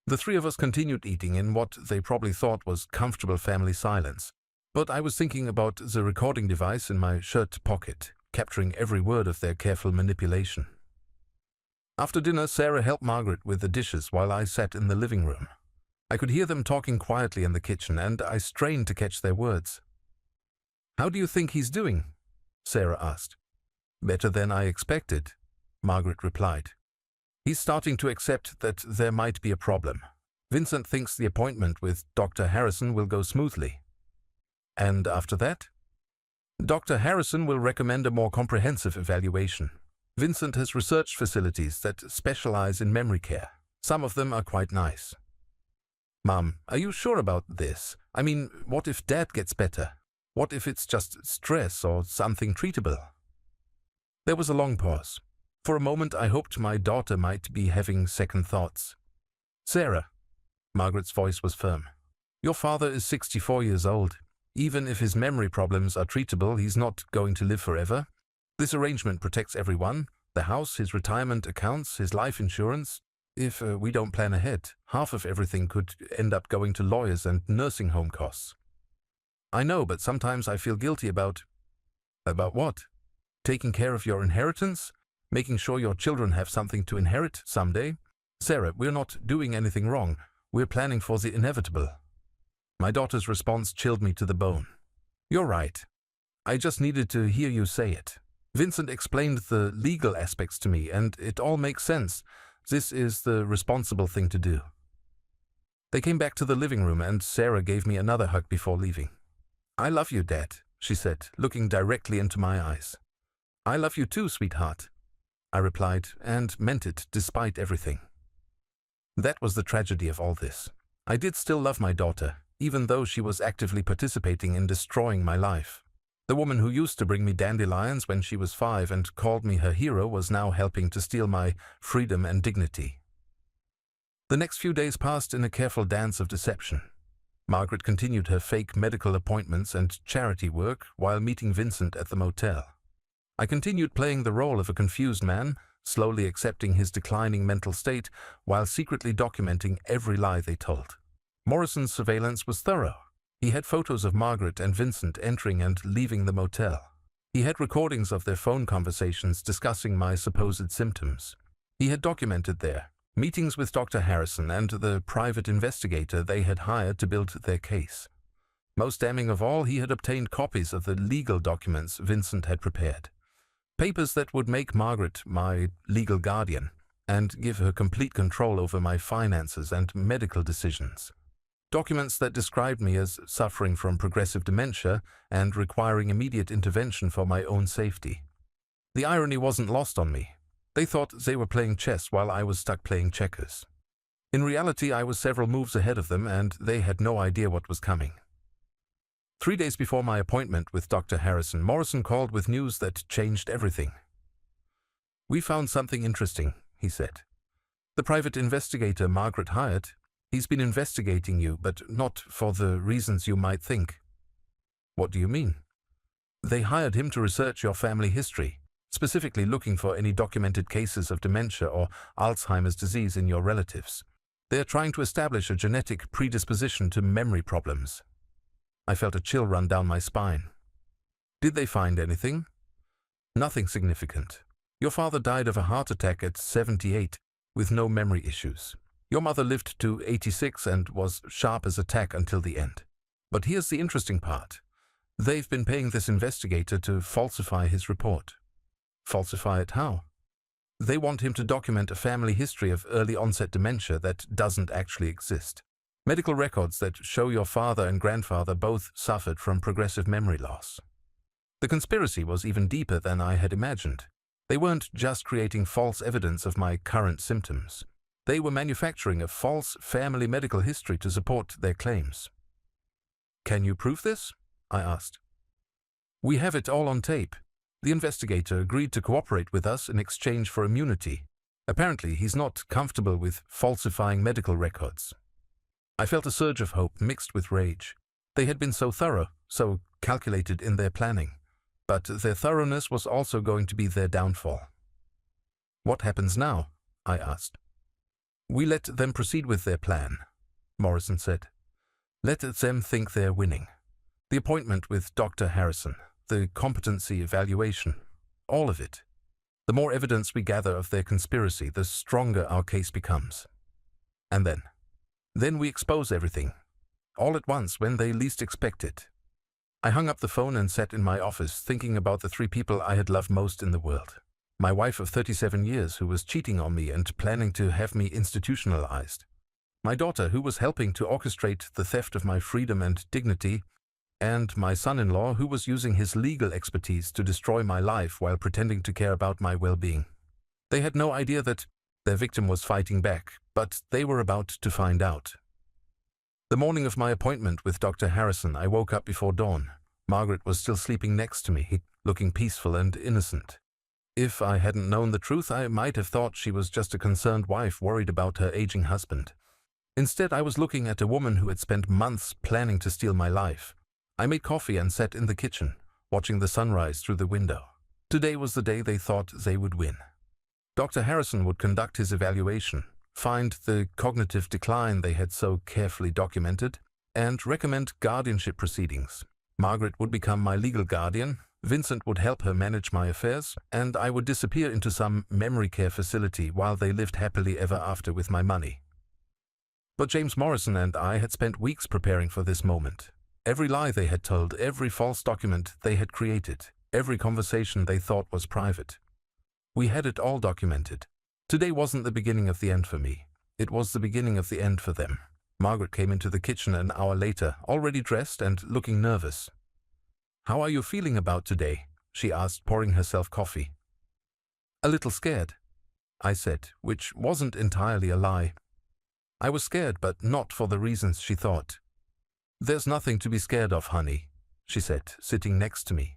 The three of us continued eating in what they probably thought was comfortable family silence, but I was thinking about the recording device in my shirt pocket, capturing every word of their careful manipulation. After dinner, Sarah helped Margaret with the dishes while I sat in the living room. I could hear them talking quietly in the kitchen, and I strained to catch their words. How do you think he's doing? Sarah asked. Better than I expected, Margaret replied. He's starting to accept that there might be a problem. Vincent thinks the appointment with Dr. Harrison will go smoothly. And after that? Dr. Harrison will recommend a more comprehensive evaluation. Vincent has research facilities that specialize in memory care. Some of them are quite nice. Mum, are you sure about this? I mean, what if Dad gets better? What if it's just stress or something treatable? There was a long pause. For a moment I hoped my daughter might be having second thoughts. "Sarah," Margaret's voice was firm, "your father is 64 years old. Even if his memory problems are treatable, he's not going to live forever. This arrangement protects everyone, the house, his retirement accounts, his life insurance. If we don't plan ahead, half of everything could end up going to lawyers and nursing home costs." "I know, but sometimes I feel guilty about..." "About what? Taking care of your inheritance? Making sure your children have something to inherit someday? Sarah, we're not doing anything wrong. We're planning for the inevitable." My daughter's response chilled me to the bone. "You're right. I just needed to hear you say it. Vincent explained the legal aspects to me, and it all makes sense. This is the responsible thing to do." They came back to the living room, and Sarah gave me another hug before leaving. "I love you, Dad," she said, looking directly into my eyes. "I love you too, sweetheart," I replied, and meant it despite everything. That was the tragedy of all this. I did still love my daughter, even though she was actively participating in destroying my life. The woman who used to bring me dandelions when she was 5 and called me her hero was now helping to steal my freedom and dignity. The next few days passed in a careful dance of deception. Margaret continued her fake medical appointments and charity work while meeting Vincent at the motel. I continued playing the role of a confused man, slowly accepting his declining mental state while secretly documenting every lie they told. Morrison's surveillance was thorough. He had photos of Margaret and Vincent entering and leaving the motel. He had recordings of their phone conversations discussing my supposed symptoms. He had documented their meetings with Dr. Harrison and the private investigator they had hired to build their case. Most damning of all, he had obtained copies of the legal documents Vincent had prepared. Papers that would make Margaret my legal guardian and give her complete control over my finances and medical decisions. Documents that described me as suffering from progressive dementia and requiring immediate intervention for my own safety. The irony wasn't lost on me. They thought they were playing chess while I was stuck playing checkers. In reality, I was several moves ahead of them, and they had no idea what was coming. 3 days before my appointment with Dr. Harrison, Morrison called with news that changed everything. "We found something interesting," he said. "The private investigator Margaret hired, he's been investigating you, but not for the reasons you might think." "What do you mean?" "They hired him to research your family history, specifically looking for any documented cases of dementia or Alzheimer's disease in your relatives. They are trying to establish a genetic predisposition to memory problems." I felt a chill run down my spine. "Did they find anything?" "Nothing significant. Your father died of a heart attack at 78 with no memory issues. Your mother lived to 86 and was sharp as a tack until the end. But here's the interesting part. They've been paying this investigator to falsify his report." "Falsify it how?" "They want him to document a family history of early onset dementia that doesn't actually exist. Medical records that show your father and grandfather both suffered from progressive memory loss." The conspiracy was even deeper than I had imagined. They weren't just creating false evidence of my current symptoms. They were manufacturing a false family medical history to support their claims. "Can you prove this?" I asked. "We have it all on tape. The investigator agreed to cooperate with us in exchange for immunity. Apparently, he's not comfortable with falsifying medical records." I felt a surge of hope mixed with rage. They had been so thorough, so calculated in their planning. But their thoroughness was also going to be their downfall. "What happens now?" I asked. "We let them proceed with their plan," Morrison said. "Let them think they're winning. The appointment with Dr. Harrison, the competency evaluation, all of it. The more evidence we gather of their conspiracy, the stronger our case becomes. And then we expose everything, all at once when they least expect it." I hung up the phone and sat in my office thinking about the 3 people I had loved most in the world. My wife of 37 years who was cheating on me and planning to have me institutionalized. My daughter who was helping to orchestrate the theft of my freedom and dignity. And my son-in-law who was using his legal expertise to destroy my life while pretending to care about my well-being. They had no idea that their victim was fighting back, but they were about to find out. The morning of my appointment with Dr. Harrison, I woke up before dawn. Margaret was still sleeping next to me, looking peaceful and innocent. If I hadn't known the truth, I might have thought she was just a concerned wife worried about her aging husband. Instead, I was looking at a woman who had spent months planning to steal my life. I made coffee and sat in the kitchen, watching the sunrise through the window. Today was the day they thought they would win. Dr. Harrison would conduct his evaluation, find the cognitive decline they had so carefully documented, and recommend guardianship proceedings. Margaret would become my legal guardian, Vincent would help her manage my affairs, and I would disappear into some memory care facility while they lived happily ever after with my money. But James Morrison and I had spent weeks preparing for this moment. Every lie they had told, every false document they had created, every conversation they thought was private. We had it all documented. Today wasn't the beginning of the end for me. It was the beginning of the end for them. Margaret came into the kitchen an hour later, already dressed and looking nervous. "How are you feeling about today?" she asked, pouring herself coffee. "A little scared," I said, which wasn't entirely a lie. I was scared, but not for the reasons she thought. "There's nothing to be scared of, honey," she said, sitting next to me.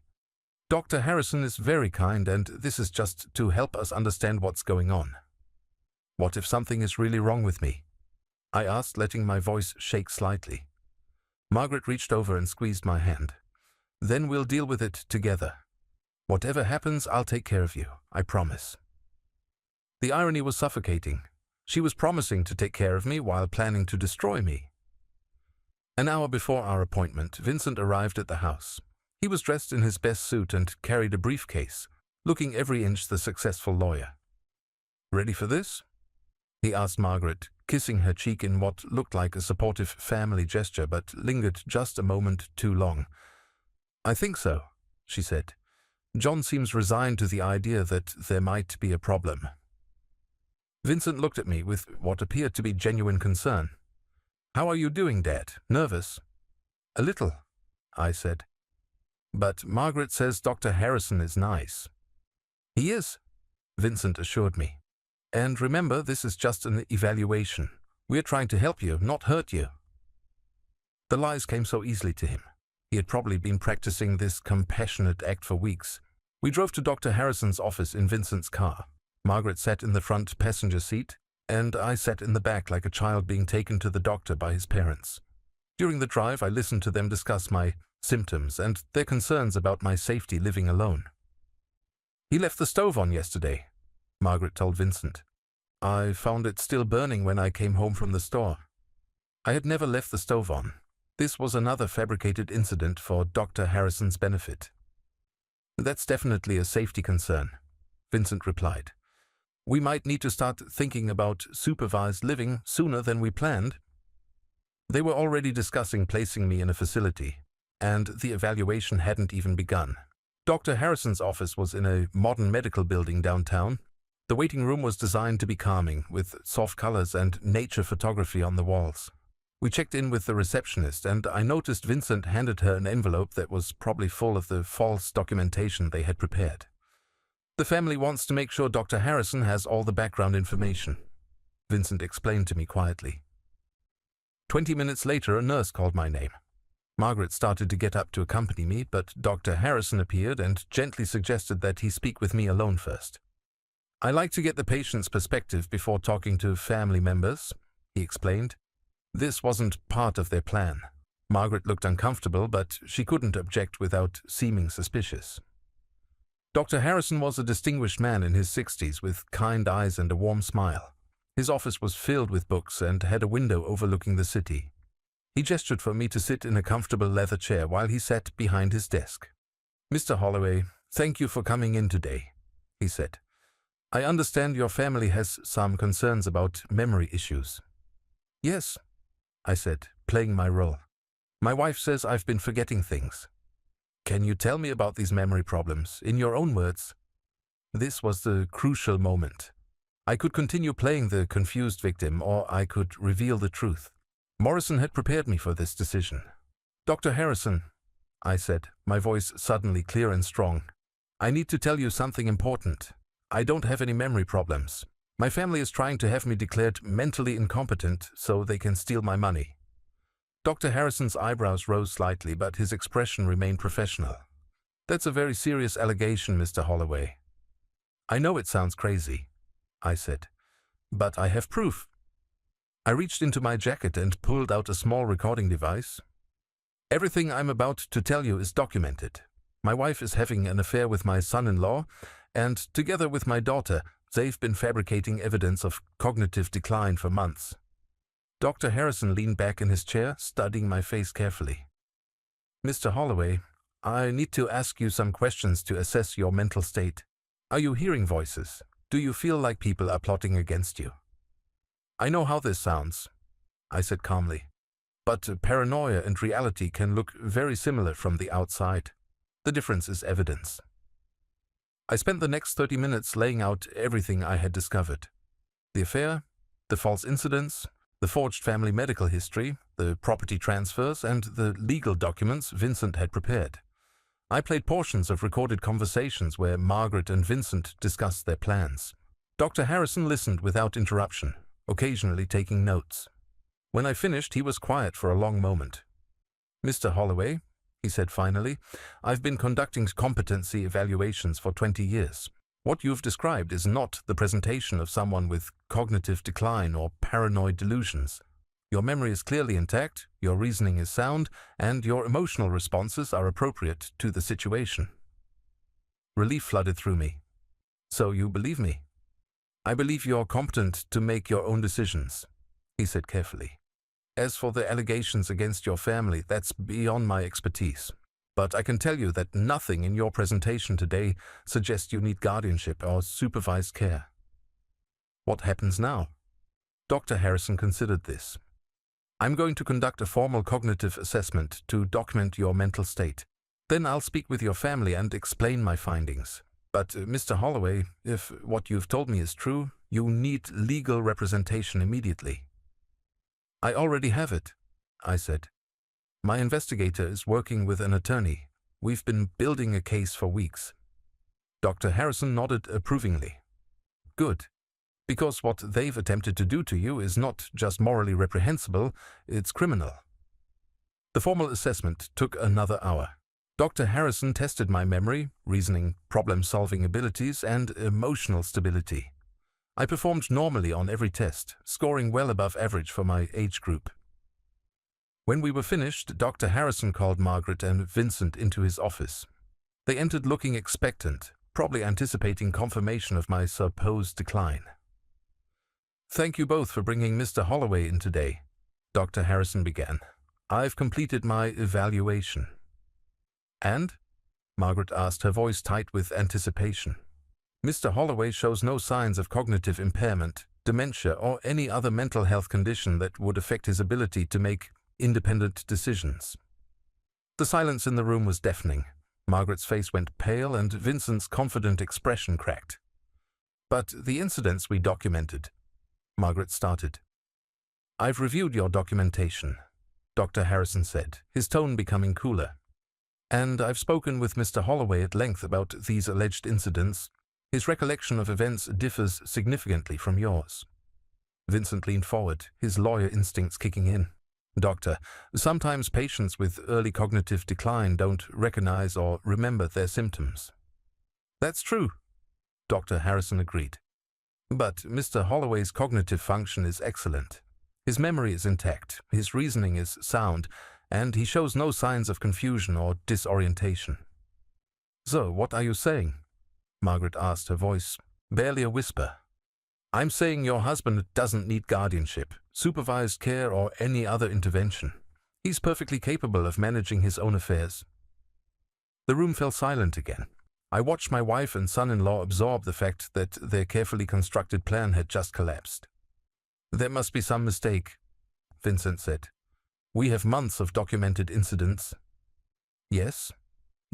"Dr. Harrison is very kind, and this is just to help us understand what's going on." "What if something is really wrong with me?" I asked, letting my voice shake slightly. Margaret reached over and squeezed my hand. "Then we'll deal with it together. Whatever happens, I'll take care of you, I promise." The irony was suffocating. She was promising to take care of me while planning to destroy me. An hour before our appointment, Vincent arrived at the house. He was dressed in his best suit and carried a briefcase, looking every inch the successful lawyer. "Ready for this?" he asked Margaret, kissing her cheek in what looked like a supportive family gesture but lingered just a moment too long. "I think so," she said. "John seems resigned to the idea that there might be a problem." Vincent looked at me with what appeared to be genuine concern. "How are you doing, Dad? Nervous?" "A little," I said. "But Margaret says Dr. Harrison is nice." "He is," Vincent assured me. "And remember, this is just an evaluation. We're trying to help you, not hurt you." The lies came so easily to him. He had probably been practicing this compassionate act for weeks. We drove to Dr. Harrison's office in Vincent's car. Margaret sat in the front passenger seat, and I sat in the back like a child being taken to the doctor by his parents. During the drive, I listened to them discuss my symptoms and their concerns about my safety living alone. "He left the stove on yesterday," Margaret told Vincent. "I found it still burning when I came home from the store." I had never left the stove on. This was another fabricated incident for Dr. Harrison's benefit. "That's definitely a safety concern," Vincent replied. "We might need to start thinking about supervised living sooner than we planned." They were already discussing placing me in a facility, and the evaluation hadn't even begun. Dr. Harrison's office was in a modern medical building downtown. The waiting room was designed to be calming, with soft colors and nature photography on the walls. We checked in with the receptionist, and I noticed Vincent handed her an envelope that was probably full of the false documentation they had prepared. "The family wants to make sure Dr. Harrison has all the background information," Vincent explained to me quietly. 20 minutes later, a nurse called my name. Margaret started to get up to accompany me, but Dr. Harrison appeared and gently suggested that he speak with me alone first. "I like to get the patient's perspective before talking to family members," he explained. This wasn't part of their plan. Margaret looked uncomfortable, but she couldn't object without seeming suspicious. Dr. Harrison was a distinguished man in his 60s with kind eyes and a warm smile. His office was filled with books and had a window overlooking the city. He gestured for me to sit in a comfortable leather chair while he sat behind his desk. "Mr. Holloway, thank you for coming in today," he said. "I understand your family has some concerns about memory issues." "Yes," I said, playing my role. "My wife says I've been forgetting things." "Can you tell me about these memory problems, in your own words?" This was the crucial moment. I could continue playing the confused victim, or I could reveal the truth. Morrison had prepared me for this decision. "Dr. Harrison," I said, my voice suddenly clear and strong, "I need to tell you something important. I don't have any memory problems. My family is trying to have me declared mentally incompetent so they can steal my money." Dr. Harrison's eyebrows rose slightly, but his expression remained professional. "That's a very serious allegation, Mr. Holloway." I know it sounds crazy, I said, but I have proof. I reached into my jacket and pulled out a small recording device. Everything I'm about to tell you is documented. My wife is having an affair with my son-in-law, and together with my daughter, they've been fabricating evidence of cognitive decline for months. Dr. Harrison leaned back in his chair, studying my face carefully. Mr. Holloway, I need to ask you some questions to assess your mental state. Are you hearing voices? Do you feel like people are plotting against you? I know how this sounds, I said calmly, but paranoia and reality can look very similar from the outside. The difference is evidence. I spent the next 30 minutes laying out everything I had discovered. The affair, the false incidents, the forged family medical history, the property transfers, and the legal documents Vincent had prepared. I played portions of recorded conversations where Margaret and Vincent discussed their plans. Dr. Harrison listened without interruption, occasionally taking notes. When I finished, he was quiet for a long moment. Mr. Holloway, he said finally, I've been conducting competency evaluations for 20 years. What you've described is not the presentation of someone with cognitive decline or paranoid delusions. Your memory is clearly intact, your reasoning is sound, and your emotional responses are appropriate to the situation. Relief flooded through me. So you believe me? I believe you're competent to make your own decisions, he said carefully. As for the allegations against your family, that's beyond my expertise. But I can tell you that nothing in your presentation today suggests you need guardianship or supervised care. What happens now? Dr. Harrison considered this. I'm going to conduct a formal cognitive assessment to document your mental state. Then I'll speak with your family and explain my findings. But, Mr. Holloway, if what you've told me is true, you need legal representation immediately. I already have it, I said. My investigator is working with an attorney. We've been building a case for weeks. Dr. Harrison nodded approvingly. Good. Because what they've attempted to do to you is not just morally reprehensible, it's criminal. The formal assessment took another hour. Dr. Harrison tested my memory, reasoning, problem-solving abilities, and emotional stability. I performed normally on every test, scoring well above average for my age group. When we were finished, Dr. Harrison called Margaret and Vincent into his office. They entered looking expectant, probably anticipating confirmation of my supposed decline. Thank you both for bringing Mr. Holloway in today, Dr. Harrison began. I've completed my evaluation. And? Margaret asked, her voice tight with anticipation. Mr. Holloway shows no signs of cognitive impairment, dementia, or any other mental health condition that would affect his ability to make independent decisions. The silence in the room was deafening. Margaret's face went pale and Vincent's confident expression cracked. But the incidents we documented, Margaret started. I've reviewed your documentation, Dr. Harrison said, his tone becoming cooler. And I've spoken with Mr. Holloway at length about these alleged incidents. His recollection of events differs significantly from yours. Vincent leaned forward, his lawyer instincts kicking in. Doctor, sometimes patients with early cognitive decline don't recognize or remember their symptoms. That's true, Dr. Harrison agreed. But Mr. Holloway's cognitive function is excellent. His memory is intact, his reasoning is sound, and he shows no signs of confusion or disorientation. So, what are you saying? Margaret asked, her voice barely a whisper. I'm saying your husband doesn't need guardianship, supervised care, or any other intervention. He's perfectly capable of managing his own affairs. The room fell silent again. I watched my wife and son-in-law absorb the fact that their carefully constructed plan had just collapsed. There must be some mistake, Vincent said. We have months of documented incidents. Yes,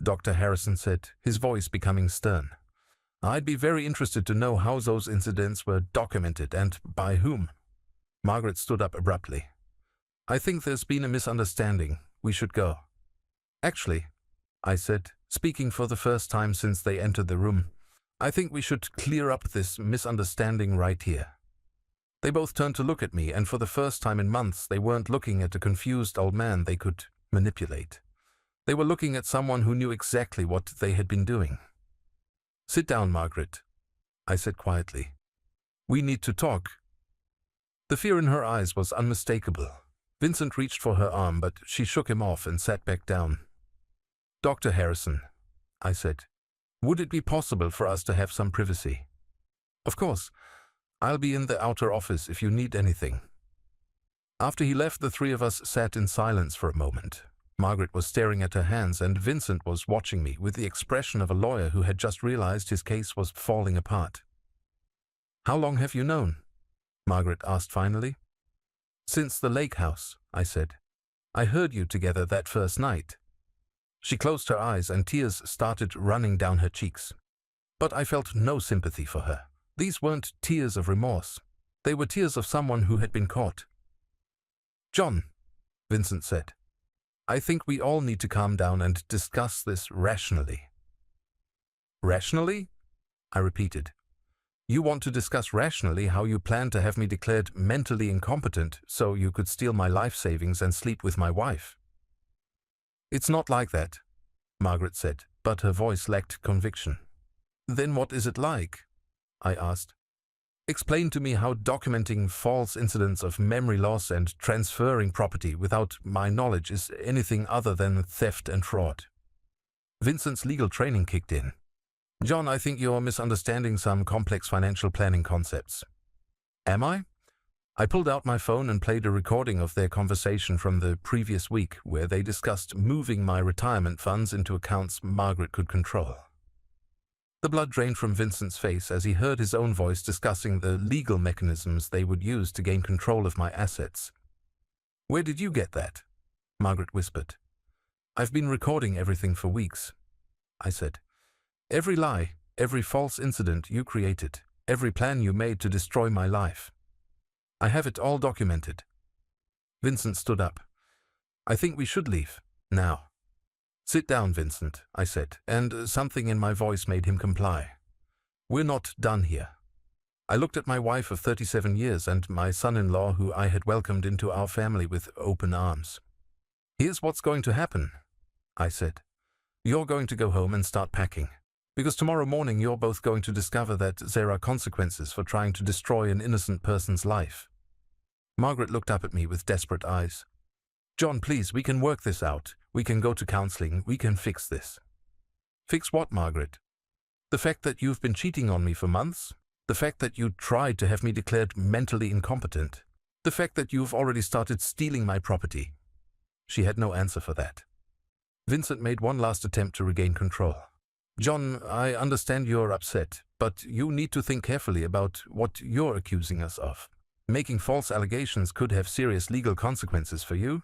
Dr. Harrison said, his voice becoming stern. I'd be very interested to know how those incidents were documented and by whom. Margaret stood up abruptly. I think there's been a misunderstanding. We should go. Actually, I said, speaking for the first time since they entered the room, I think we should clear up this misunderstanding right here. They both turned to look at me, and for the first time in months they weren't looking at a confused old man they could manipulate. They were looking at someone who knew exactly what they had been doing. Sit down, Margaret, I said quietly. We need to talk. The fear in her eyes was unmistakable. Vincent reached for her arm, but she shook him off and sat back down. Dr. Harrison, I said, would it be possible for us to have some privacy? Of course. I'll be in the outer office if you need anything. After he left, the three of us sat in silence for a moment. Margaret was staring at her hands, and Vincent was watching me with the expression of a lawyer who had just realized his case was falling apart. How long have you known? Margaret asked finally. Since the lake house, I said. I heard you together that first night. She closed her eyes and tears started running down her cheeks. But I felt no sympathy for her. These weren't tears of remorse. They were tears of someone who had been caught. John, Vincent said, I think we all need to calm down and discuss this rationally. Rationally? I repeated. You want to discuss rationally how you plan to have me declared mentally incompetent so you could steal my life savings and sleep with my wife? It's not like that, Margaret said, but her voice lacked conviction. Then what is it like? I asked. Explain to me how documenting false incidents of memory loss and transferring property without my knowledge is anything other than theft and fraud. Vincent's legal training kicked in. John, I think you're misunderstanding some complex financial planning concepts. Am I? I pulled out my phone and played a recording of their conversation from the previous week where they discussed moving my retirement funds into accounts Margaret could control. The blood drained from Vincent's face as he heard his own voice discussing the legal mechanisms they would use to gain control of my assets. Where did you get that? Margaret whispered. I've been recording everything for weeks, I said. Every lie, every false incident you created, every plan you made to destroy my life. I have it all documented. Vincent stood up. I think we should leave, now. Sit down, Vincent, I said, and something in my voice made him comply. We're not done here. I looked at my wife of 37 years and my son-in-law who I had welcomed into our family with open arms. Here's what's going to happen, I said. You're going to go home and start packing, because tomorrow morning you're both going to discover that there are consequences for trying to destroy an innocent person's life. Margaret looked up at me with desperate eyes. John, please, we can work this out. We can go to counseling. We can fix this. Fix what, Margaret? The fact that you've been cheating on me for months? The fact that you tried to have me declared mentally incompetent? The fact that you've already started stealing my property? She had no answer for that. Vincent made one last attempt to regain control. John, I understand you're upset, but you need to think carefully about what you're accusing us of. Making false allegations could have serious legal consequences for you.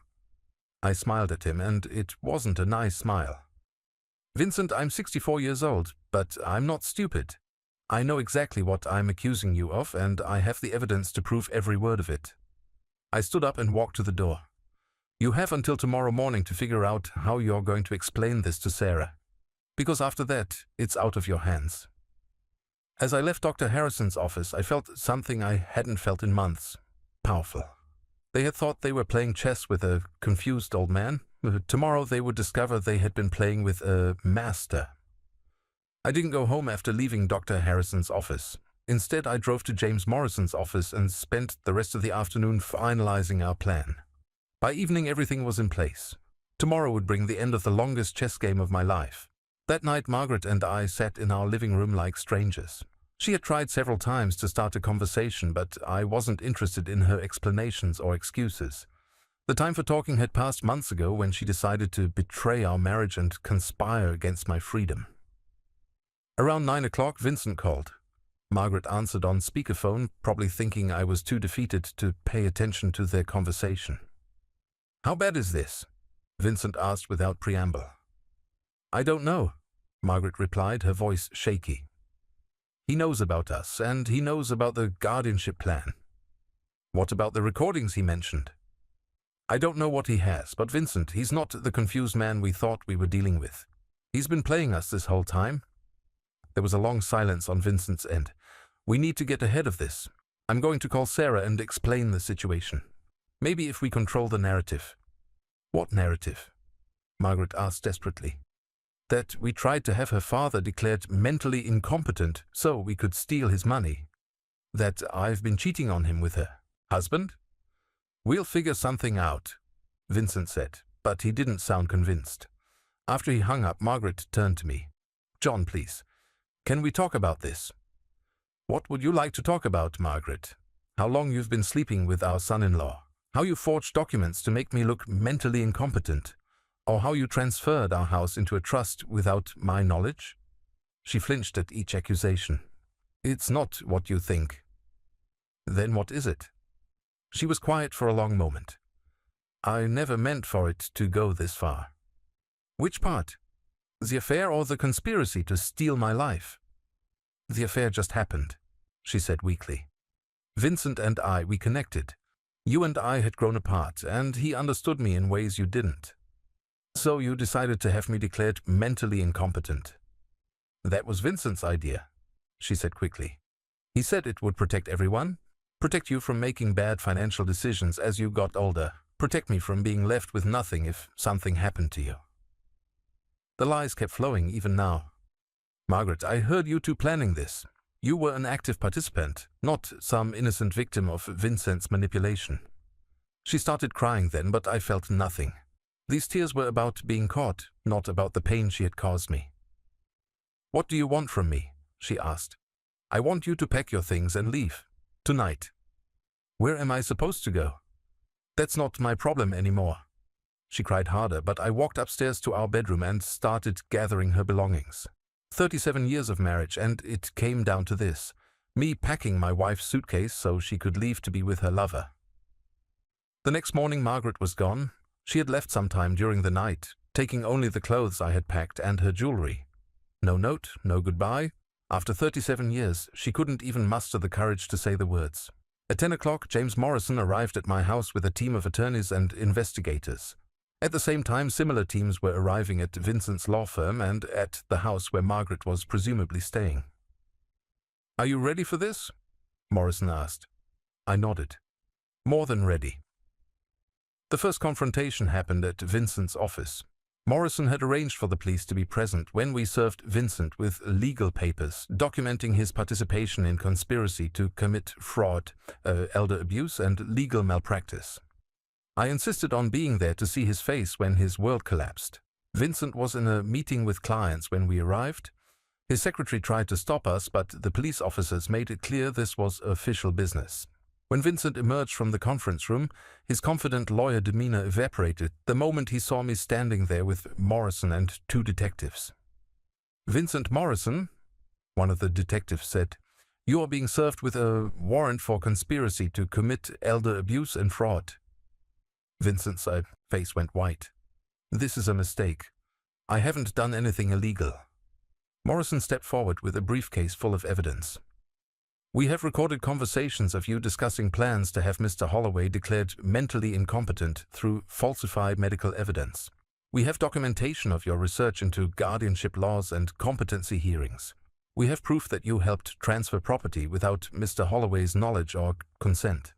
I smiled at him, and it wasn't a nice smile. Vincent, I'm 64 years old, but I'm not stupid. I know exactly what I'm accusing you of, and I have the evidence to prove every word of it. I stood up and walked to the door. You have until tomorrow morning to figure out how you're going to explain this to Sarah, because after that, it's out of your hands. As I left Dr. Harrison's office, I felt something I hadn't felt in months. Powerful. They had thought they were playing chess with a confused old man. Tomorrow they would discover they had been playing with a master. I didn't go home after leaving Dr. Harrison's office. Instead, I drove to James Morrison's office and spent the rest of the afternoon finalizing our plan. By evening, everything was in place. Tomorrow would bring the end of the longest chess game of my life. That night, Margaret and I sat in our living room like strangers. She had tried several times to start a conversation, but I wasn't interested in her explanations or excuses. The time for talking had passed months ago when she decided to betray our marriage and conspire against my freedom. Around 9 o'clock, Vincent called. Margaret answered on speakerphone, probably thinking I was too defeated to pay attention to their conversation. How bad is this? Vincent asked without preamble. I don't know, Margaret replied, her voice shaky. He knows about us, and he knows about the guardianship plan. What about the recordings he mentioned? I don't know what he has, but Vincent, he's not the confused man we thought we were dealing with. He's been playing us this whole time. There was a long silence on Vincent's end. We need to get ahead of this. I'm going to call Sarah and explain the situation. Maybe if we control the narrative. What narrative? Margaret asked desperately. That we tried to have her father declared mentally incompetent so we could steal his money. That I've been cheating on him with her husband? We'll figure something out, Vincent said, but he didn't sound convinced. After he hung up, Margaret turned to me. John, please, can we talk about this? What would you like to talk about, Margaret? How long you've been sleeping with our son-in-law? How you forged documents to make me look mentally incompetent? Or how you transferred our house into a trust without my knowledge? She flinched at each accusation. It's not what you think. Then what is it? She was quiet for a long moment. I never meant for it to go this far. Which part? The affair or the conspiracy to steal my life? The affair just happened, she said weakly. Vincent and we connected. You and I had grown apart, and he understood me in ways you didn't. So you decided to have me declared mentally incompetent. That was Vincent's idea, she said quickly. He said it would protect everyone, protect you from making bad financial decisions as you got older, protect me from being left with nothing if something happened to you. The lies kept flowing even now. Margaret, I heard you two planning this. You were an active participant, not some innocent victim of Vincent's manipulation. She started crying then, but I felt nothing. These tears were about being caught, not about the pain she had caused me. What do you want from me? She asked. I want you to pack your things and leave. Tonight. Where am I supposed to go? That's not my problem anymore. She cried harder, but I walked upstairs to our bedroom and started gathering her belongings. 37 years of marriage, and it came down to this. Me packing my wife's suitcase so she could leave to be with her lover. The next morning Margaret was gone. She had left sometime during the night, taking only the clothes I had packed and her jewelry. No note, no goodbye. After 37 years, she couldn't even muster the courage to say the words. At 10 o'clock, James Morrison arrived at my house with a team of attorneys and investigators. At the same time, similar teams were arriving at Vincent's law firm and at the house where Margaret was presumably staying. Are you ready for this? Morrison asked. I nodded. More than ready. The first confrontation happened at Vincent's office. Morrison had arranged for the police to be present when we served Vincent with legal papers documenting his participation in conspiracy to commit fraud, elder abuse, and legal malpractice. I insisted on being there to see his face when his world collapsed. Vincent was in a meeting with clients when we arrived. His secretary tried to stop us, but the police officers made it clear this was official business. When Vincent emerged from the conference room, his confident lawyer demeanor evaporated the moment he saw me standing there with Morrison and two detectives. Vincent Morrison, one of the detectives said, you are being served with a warrant for conspiracy to commit elder abuse and fraud. Vincent's face went white. This is a mistake. I haven't done anything illegal. Morrison stepped forward with a briefcase full of evidence. We have recorded conversations of you discussing plans to have Mr. Holloway declared mentally incompetent through falsified medical evidence. We have documentation of your research into guardianship laws and competency hearings. We have proof that you helped transfer property without Mr. Holloway's knowledge or consent.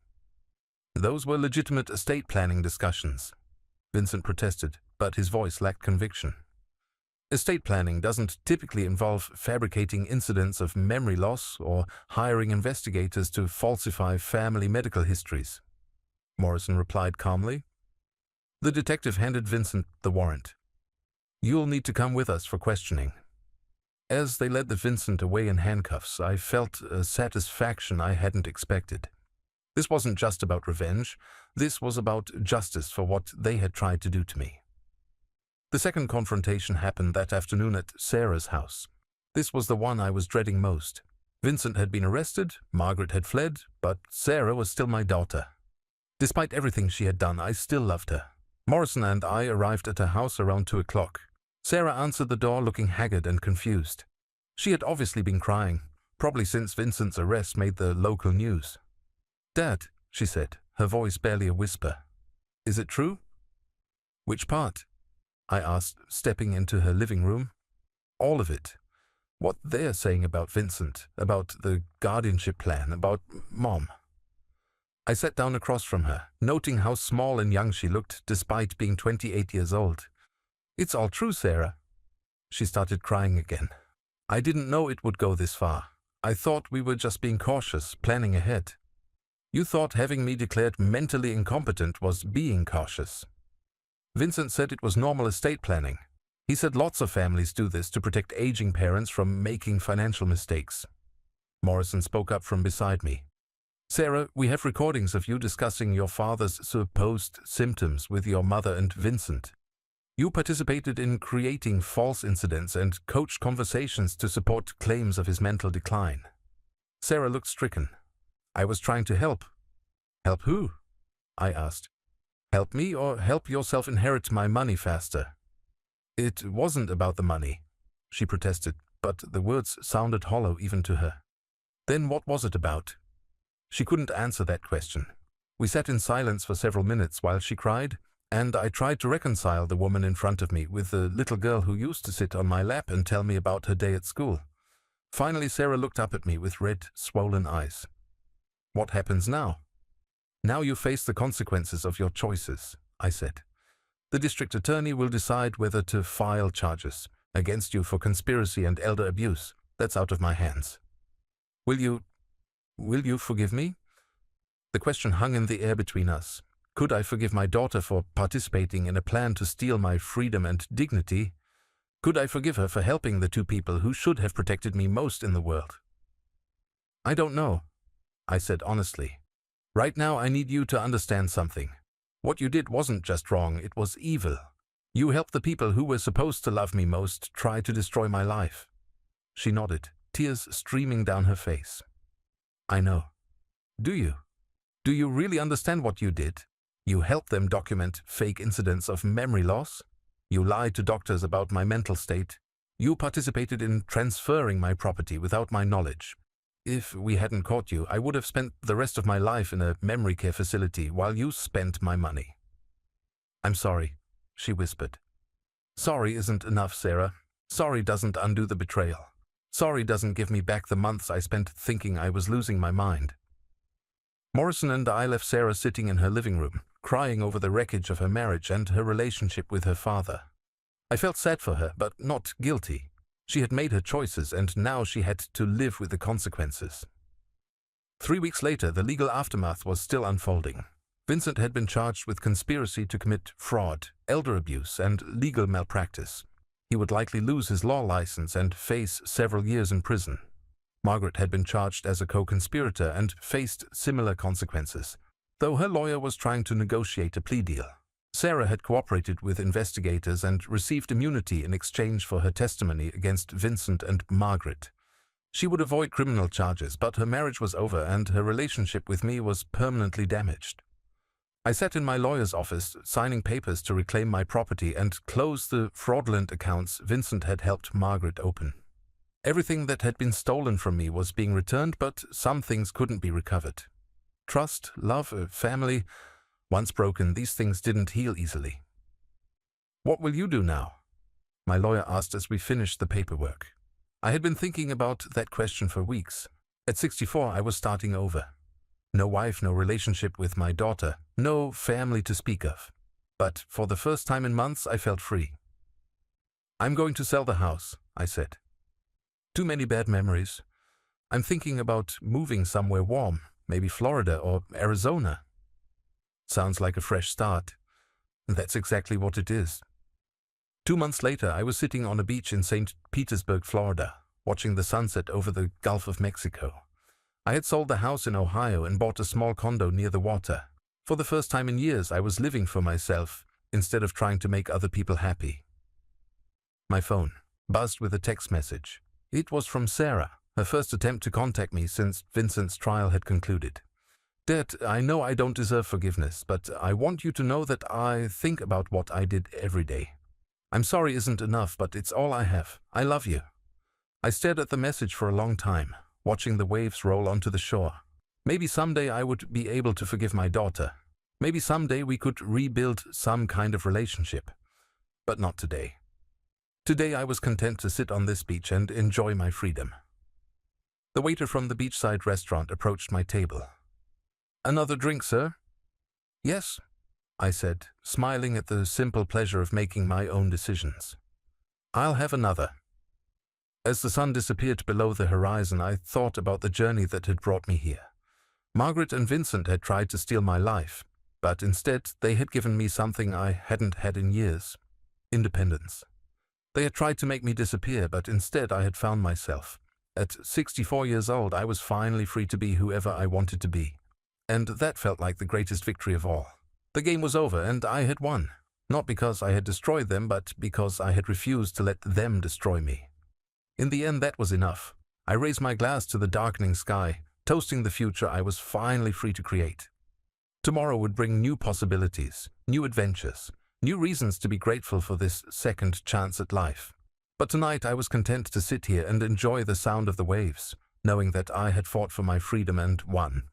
Those were legitimate estate planning discussions. Vincent protested, but his voice lacked conviction. Estate planning doesn't typically involve fabricating incidents of memory loss or hiring investigators to falsify family medical histories. Morrison replied calmly. The detective handed Vincent the warrant. You'll need to come with us for questioning. As they led the Vincent away in handcuffs, I felt a satisfaction I hadn't expected. This wasn't just about revenge. This was about justice for what they had tried to do to me. The second confrontation happened that afternoon at Sarah's house. This was the one I was dreading most. Vincent had been arrested, Margaret had fled, but Sarah was still my daughter. Despite everything she had done, I still loved her. Morrison and I arrived at her house around 2 o'clock. Sarah answered the door looking haggard and confused. She had obviously been crying, probably since Vincent's arrest made the local news. Dad, she said, her voice barely a whisper. Is it true? Which part? I asked, stepping into her living room. All of it. What they're saying about Vincent, about the guardianship plan, about Mom. I sat down across from her, noting how small and young she looked despite being 28 years old. It's all true, Sarah. She started crying again. I didn't know it would go this far. I thought we were just being cautious, planning ahead. You thought having me declared mentally incompetent was being cautious. Vincent said it was normal estate planning. He said lots of families do this to protect aging parents from making financial mistakes. Morrison spoke up from beside me. Sarah, we have recordings of you discussing your father's supposed symptoms with your mother and Vincent. You participated in creating false incidents and coached conversations to support claims of his mental decline. Sarah looked stricken. I was trying to help. Help who? I asked. Help me or help yourself inherit my money faster? It wasn't about the money, she protested, but the words sounded hollow even to her. Then what was it about? She couldn't answer that question. We sat in silence for several minutes while she cried, and I tried to reconcile the woman in front of me with the little girl who used to sit on my lap and tell me about her day at school. Finally, Sarah looked up at me with red, swollen eyes. What happens now? Now you face the consequences of your choices, I said. The district attorney will decide whether to file charges against you for conspiracy and elder abuse. That's out of my hands. Will you forgive me? The question hung in the air between us. Could I forgive my daughter for participating in a plan to steal my freedom and dignity? Could I forgive her for helping the two people who should have protected me most in the world? I don't know, I said honestly. Right now I need you to understand something. What you did wasn't just wrong, it was evil. You helped the people who were supposed to love me most try to destroy my life. She nodded, tears streaming down her face. I know. Do you? Do you really understand what you did? You helped them document fake incidents of memory loss. You lied to doctors about my mental state. You participated in transferring my property without my knowledge. If we hadn't caught you, I would have spent the rest of my life in a memory care facility while you spent my money. I'm sorry, she whispered. Sorry isn't enough, Sarah. Sorry doesn't undo the betrayal. Sorry doesn't give me back the months I spent thinking I was losing my mind. Morrison and I left Sarah sitting in her living room, crying over the wreckage of her marriage and her relationship with her father. I felt sad for her, but not guilty. She had made her choices, and now she had to live with the consequences. 3 weeks later, the legal aftermath was still unfolding. Vincent had been charged with conspiracy to commit fraud, elder abuse, and legal malpractice. He would likely lose his law license and face several years in prison. Margaret had been charged as a co-conspirator and faced similar consequences, though her lawyer was trying to negotiate a plea deal. Sarah had cooperated with investigators and received immunity in exchange for her testimony against Vincent and Margaret. She would avoid criminal charges, but her marriage was over and her relationship with me was permanently damaged. I sat in my lawyer's office, signing papers to reclaim my property and close the fraudulent accounts Vincent had helped Margaret open. Everything that had been stolen from me was being returned, but some things couldn't be recovered. Trust, love, family. Once broken, these things didn't heal easily. What will you do now? My lawyer asked as we finished the paperwork. I had been thinking about that question for weeks. At 64, I was starting over. No wife, no relationship with my daughter, no family to speak of. But for the first time in months, I felt free. I'm going to sell the house, I said. Too many bad memories. I'm thinking about moving somewhere warm, maybe Florida or Arizona. Sounds like a fresh start. That's exactly what it is. 2 months later, I was sitting on a beach in St. Petersburg, Florida, watching the sunset over the Gulf of Mexico. I had sold the house in Ohio and bought a small condo near the water. For the first time in years, I was living for myself instead of trying to make other people happy. My phone buzzed with a text message. It was from Sarah, her first attempt to contact me since Vincent's trial had concluded. Dad, I know I don't deserve forgiveness, but I want you to know that I think about what I did every day. I'm sorry isn't enough, but it's all I have. I love you. I stared at the message for a long time, watching the waves roll onto the shore. Maybe someday I would be able to forgive my daughter. Maybe someday we could rebuild some kind of relationship. But not today. Today I was content to sit on this beach and enjoy my freedom. The waiter from the beachside restaurant approached my table. Another drink, sir? Yes, I said, smiling at the simple pleasure of making my own decisions. I'll have another. As the sun disappeared below the horizon, I thought about the journey that had brought me here. Margaret and Vincent had tried to steal my life, but instead they had given me something I hadn't had in years: independence. They had tried to make me disappear, but instead I had found myself. At 64 years old, I was finally free to be whoever I wanted to be. And that felt like the greatest victory of all. The game was over, and I had won. Not because I had destroyed them, but because I had refused to let them destroy me. In the end, that was enough. I raised my glass to the darkening sky, toasting the future I was finally free to create. Tomorrow would bring new possibilities, new adventures, new reasons to be grateful for this second chance at life. But tonight I was content to sit here and enjoy the sound of the waves, knowing that I had fought for my freedom and won.